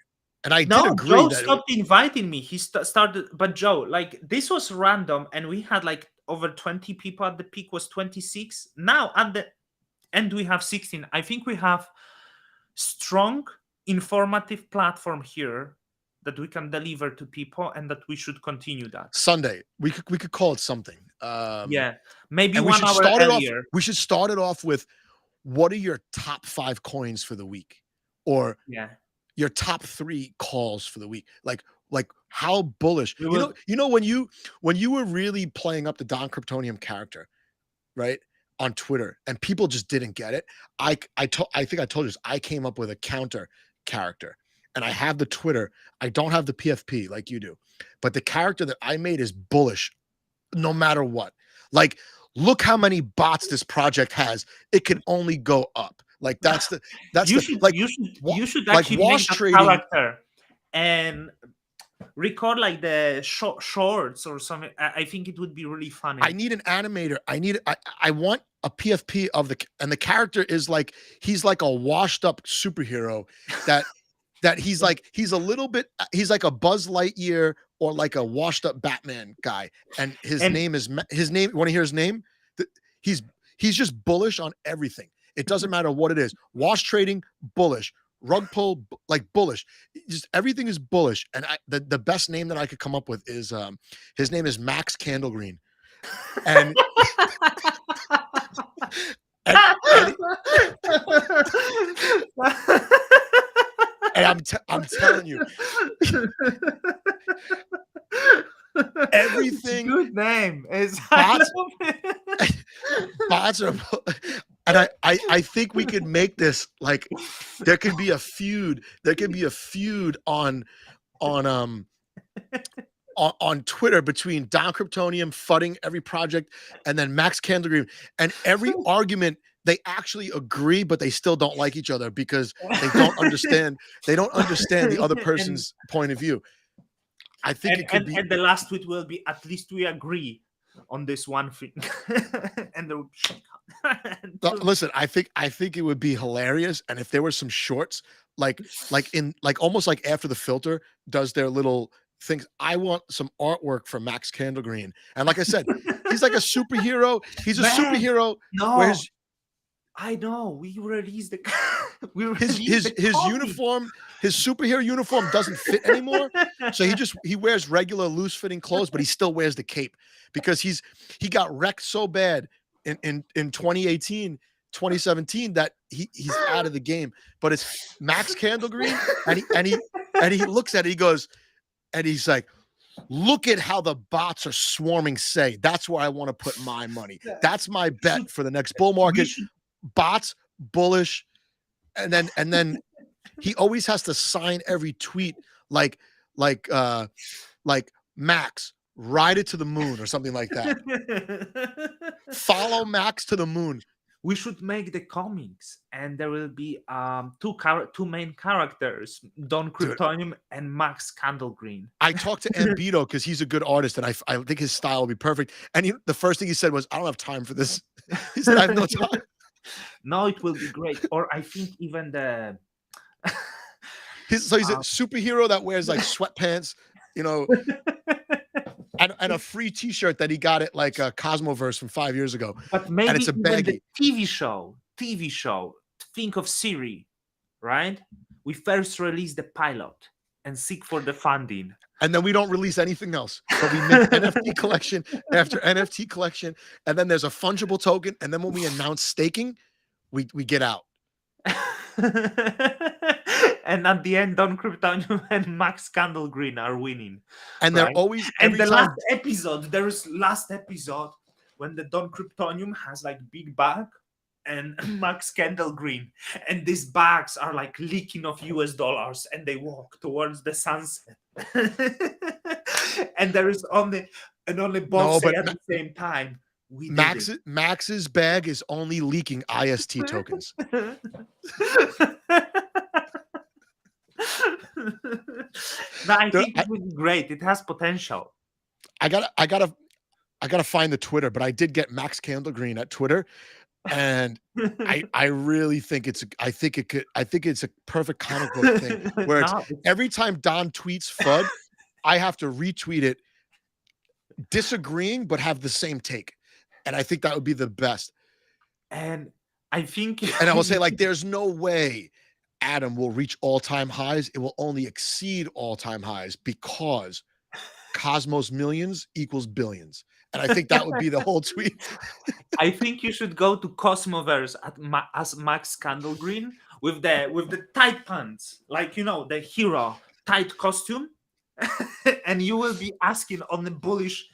And I did agree. Joe stopped inviting me. He started, but Joe, like this was random, and we had like over 20 people at the peak. Was 26. Now at the end we have 16. I think we have strong, informative platform here that we can deliver to people, and that we should continue that. Sunday, we could call it something. Yeah, maybe 1 hour earlier. We should start it off with, what are your top 5 coins for the week, or your top 3 calls for the week? Like how bullish. You know when you were really playing up the Don Cryptonium character, right, on Twitter, and people just didn't get it. I think I told you this. I came up with a counter character. And I have the Twitter. I don't have the PFP like you do. But the character that I made is bullish no matter what. Like, look how many bots this project has. It can only go up. Like, you should actually make a character and record like the shorts or something. I think it would be really funny. I need an animator. I want a PFP of the character is like, he's like a washed up superhero that he's like a little bit, he's like a Buzz Lightyear or like a washed up Batman guy, and his name. Want to hear his name? He's just bullish on everything. It doesn't matter what it is. Wash trading, bullish. Rug pull, like bullish. Just everything is bullish. And the best name that I could come up with is his name is Max Candlegreen, and. And I'm telling you, everything. Good name is bots are, and I think we could make this like there could be a feud. There could be a feud on on Twitter between Don Cryptonium fudding every project and then Max Candlegreen, and every argument they actually agree, but they still don't like each other because they don't understand the other person's point of view. I think it could be. And the last tweet will be, at least we agree on this one thing. And listen, I think it would be hilarious, and if there were some shorts like almost like after the filter does their little things, I want some artwork from Max Candlegreen. And like I said, he's like a superhero. He's a superhero. No, I know. We released the his uniform, his superhero uniform doesn't fit anymore. So he wears regular loose fitting clothes, but he still wears the cape because he got wrecked so bad in 2018, 2017 that he's out of the game. But it's Max Candlegreen, and he looks at it, he goes, and he's like, look at how the bots are swarming. Say, that's where I want to put my money. That's my bet for the next bull market. Bots, bullish, and then he always has to sign every tweet like Max, ride it to the moon or something like that. Follow Max to the moon. We should make the comics, and there will be two main characters, Don Cryptonium and Max Candlegreen. I talked to Ambito because he's a good artist, and I think his style will be perfect. And the first thing he said was, "I don't have time for this." He said, "I have no time." No, it will be great. Or I think even the he's a superhero that wears like sweatpants, and a free T-shirt that he got at like a Cosmoverse from 5 years ago. But maybe and it's a baggy TV show. Think of Siri, right? We first release the pilot and seek for the funding, and then we don't release anything else. But we make NFT collection after NFT collection, and then there's a fungible token, and then when we announce staking, we get out. And at the end, Don Cryptonium and Max Candlegreen are winning. And they're always, and the last episode when the Don Cryptonium has like big bag and Max Candlegreen, and these bags are like leaking of US dollars, and they walk towards the sunset. And there is only both at the same time. Max's bag is only leaking IST tokens. No, I think it would be great. It has potential. I gotta find the Twitter, but I did get Max Candlegreen at Twitter, and I really think it's a perfect comic book thing where every time Don tweets FUD, I have to retweet it, disagreeing but have the same take, and I think that would be the best. And I think, and I will say, like, there's no way Adam will reach all-time highs. It will only exceed all-time highs because Cosmos millions equals billions. And I think that would be the whole tweet. I think you should go to Cosmoverse as Max Candlegreen with the tight pants, like, the hero tight costume. And you will be asking on the bullish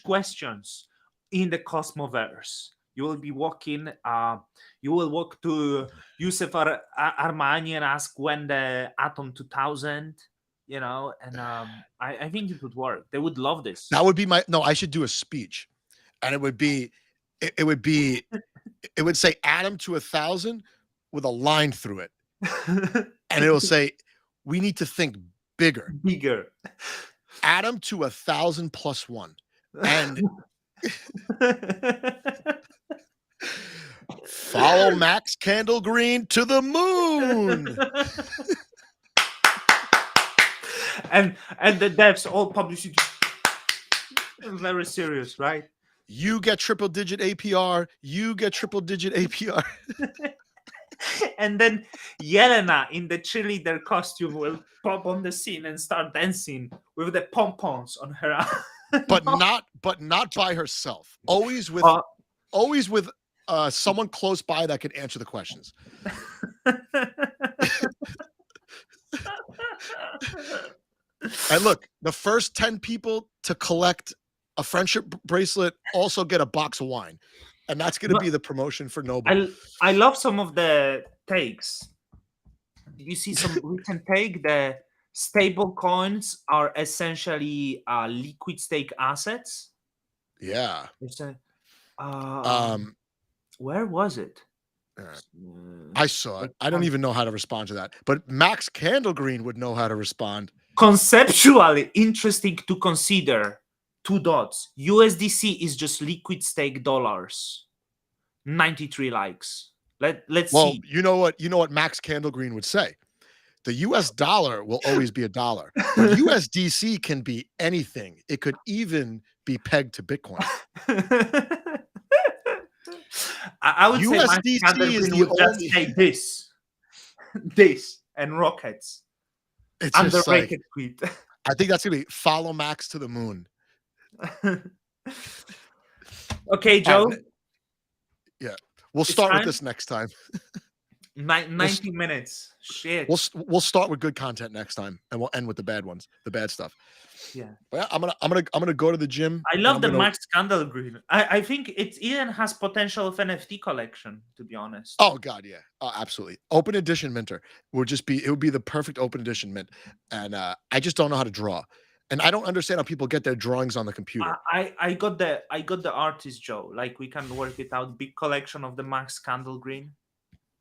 questions in the Cosmoverse. You will be walking, you will walk to Yusuf Armani and ask when the Atom 2000, and I think it would work. They would love this. That would be I should do a speech, and it would say Atom to 1,000 with a line through it. And it will say, we need to think bigger. Atom to 1,000 plus one. And follow Max Candlegreen to the moon. and the devs all publicity. Very serious, right? You get triple digit APR. You get triple digit APR. And then Yelena in the cheerleader costume will pop on the scene and start dancing with the pom-poms on her arm. But not by herself. Always with someone close by that can answer the questions. And look, the first 10 people to collect a friendship bracelet also get a box of wine. And that's going to be the promotion for Noble. I love some of the takes. Did you see some recent take? stable coins are essentially liquid stake assets. Yeah. It's a, Um, where was it? I saw it. I don't even know how to respond to that. But Max Candlegreen would know how to respond. Conceptually interesting to consider. 2 dots. USDC is just liquid stake dollars. 93 likes. Let's Well, see. you know what Max Candlegreen would say. The US dollar will always be a dollar, but USDC can be anything. It could even be pegged to Bitcoin. I would say Max USDC is Candlegreen the would just only. say this, and rockets. It's just like, Underrated tweet. I think that's gonna be follow Max to the moon. Okay, Joe. Yeah, we'll start with this next time. 90 minutes. Shit. We'll start with good content next time, and we'll end with the bad ones, the bad stuff. Yeah. But I'm gonna go to the gym. I love the Max Candlegreen. I think it even has potential of NFT collection, to be honest. Oh god, yeah. Oh, absolutely. Open edition minter would be the perfect open edition mint. And I just don't know how to draw. And I don't understand how people get their drawings on the computer. I got the artist, Joe. Like, we can work it out. Big collection of the Max Candlegreen.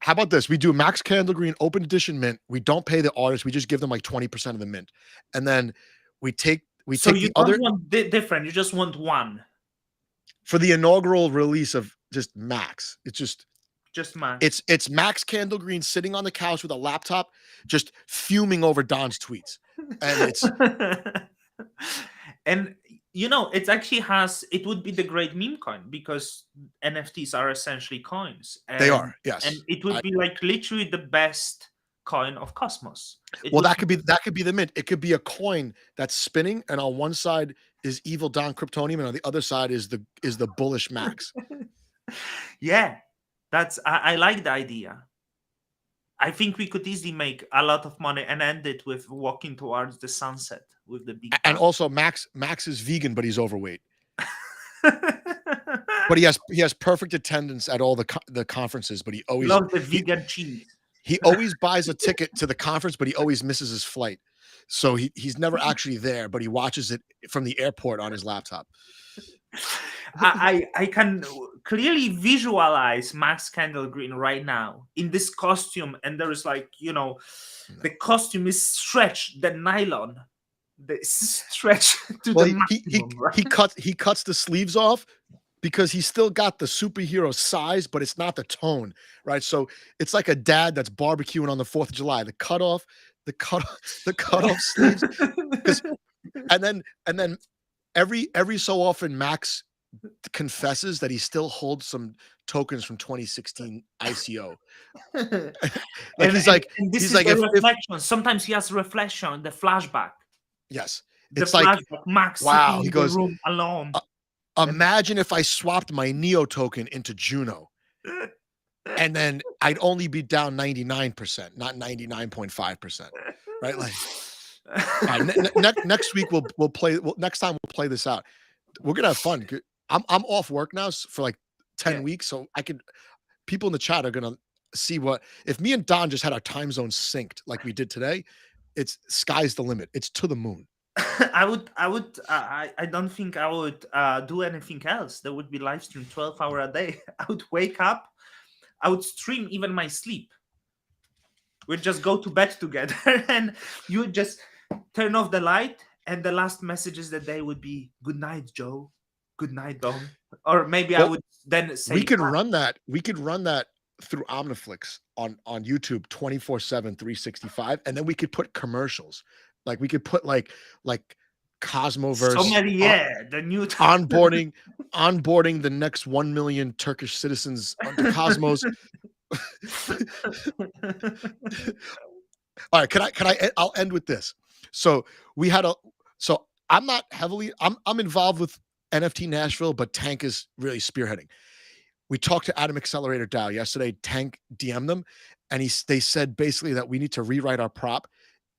How about this? We do Max Candlegreen open edition mint. We don't pay the artist. We just give them like 20% of the mint. And then we take the other want different. You just want one. For the inaugural release of just Max. It's just Max. It's Max Candlegreen sitting on the couch with a laptop, just fuming over Don's tweets. And it's and it would be the great meme coin, because NFTs are essentially coins. They are, yes. And it would be like literally the best coin of Cosmos. That could be the mint. It could be a coin that's spinning, and on one side is evil Don Cryptonium, and on the other side is the bullish Max. Yeah, I like the idea. I think we could easily make a lot of money and end it with walking towards the sunset with the big. And also, Max is vegan, but he's overweight. But he has perfect attendance at all the conferences. But he always loves the vegan cheese. He always buys a ticket to the conference, but he always misses his flight. So he's never actually there, but he watches it from the airport on his laptop. I can clearly visualize Max Candlegreen right now in this costume, and there is the costume is stretched, the nylon, the stretch to the maximum, right? he cuts the sleeves off because he's still got the superhero size, but it's not the tone, right? So it's like a dad that's barbecuing on the 4th of July. The cutoff sleeves, and then every so often Max confesses that he still holds some tokens from 2016 ICO. Reflection. Sometimes he has reflection, the flashback. Yes, it's like Max. Wow, he goes in the room alone. Imagine if I swapped my Neo token into Juno, and then I'd only be down 99%, not 99.5%, right? Like, next week we'll play. Next time we'll play this out. We're gonna have fun. I'm off work now for like 10 weeks, so people in the chat are gonna see if me and Don just had our time zones synced like we did today. It's sky's the limit. It's to the moon. I don't think I would do anything else. There would be live stream 12 hours a day. I would wake up. I would stream even my sleep. We'd just go to bed together, and you would just turn off the light, and the last messages that day would be "Good night, Joe. Good night, Dom." Or maybe I would then say we could run that. We could run that through Omniflix on YouTube 24/7, 365, and then we could put commercials. Like we could put like Cosmoverse. The new onboarding the next 1 million Turkish citizens onto Cosmos. All right, I'll end with this. So I'm involved with NFT Nashville, but Tank is really spearheading. We talked to Atom Accelerator DAO yesterday. Tank DM'd them, and they said basically that we need to rewrite our prop,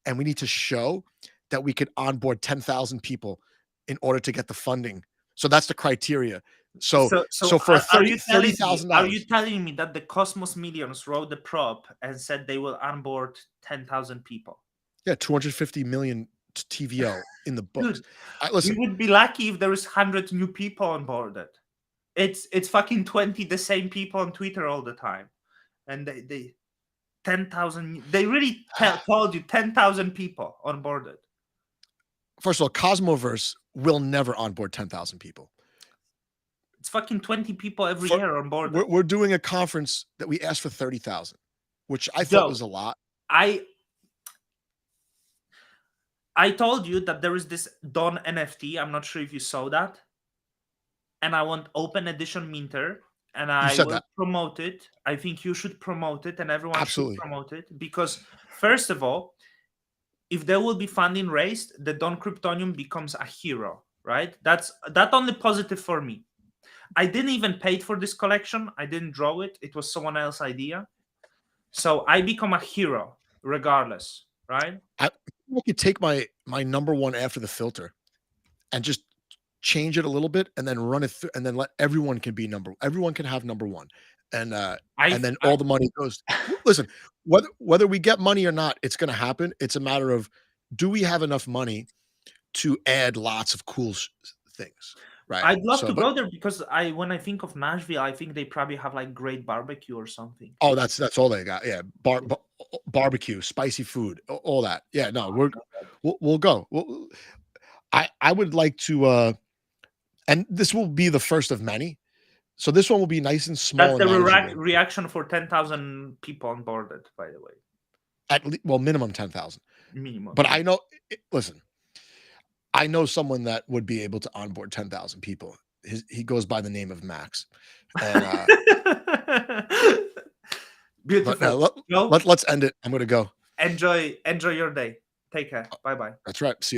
and we need to show that we could onboard 10,000 people in order to get the funding. So that's the criteria. So for $30,000, are you telling me that the Cosmos Millions wrote the prop and said they will onboard 10,000 people? Yeah, 250 million TVL in the books. Dude, we Listen, would be lucky if there is 100 new people on board it. It's fucking 20 the same people on Twitter all the time, and they 10,000. They really told you 10,000 people on board it. first of all, Cosmoverse will never onboard 10,000 people. It's fucking 20 people every year on board. We're doing a conference that we asked for 30,000, which I thought was a lot. I told you that there is this Dawn NFT. I'm not sure if you saw that. And I want open edition minter, and I will promote it. I think you should promote it, and everyone should promote it, because first of all, if there will be funding raised, the Dawn Cryptonium becomes a hero, right? That's only positive for me. I didn't even pay for this collection. I didn't draw it. It was someone else's idea. So I become a hero regardless, right? I could take my number one after the filter and just change it a little bit and then run it through, and then let everyone can have number one. And then all the money goes. Listen, whether we get money or not, it's going to happen. It's a matter of, do we have enough money to add lots of cool things? Right. I'd love to go there, because when I think of Nashville, I think they probably have like great barbecue or something. Oh, that's all they got. Yeah, barbecue, spicy food, all that. Yeah, no, we'll go. I would like to, and this will be the first of many. So this one will be nice and small. That's the reaction for 10,000 people on board it, by the way. At least, well, minimum 10,000. Minimum. But I know. Listen, I know someone that would be able to onboard 10,000 people. He goes by the name of Max. And, beautiful. Let's end it. I'm going to go. Enjoy your day. Take care. Bye-bye. That's right. See you.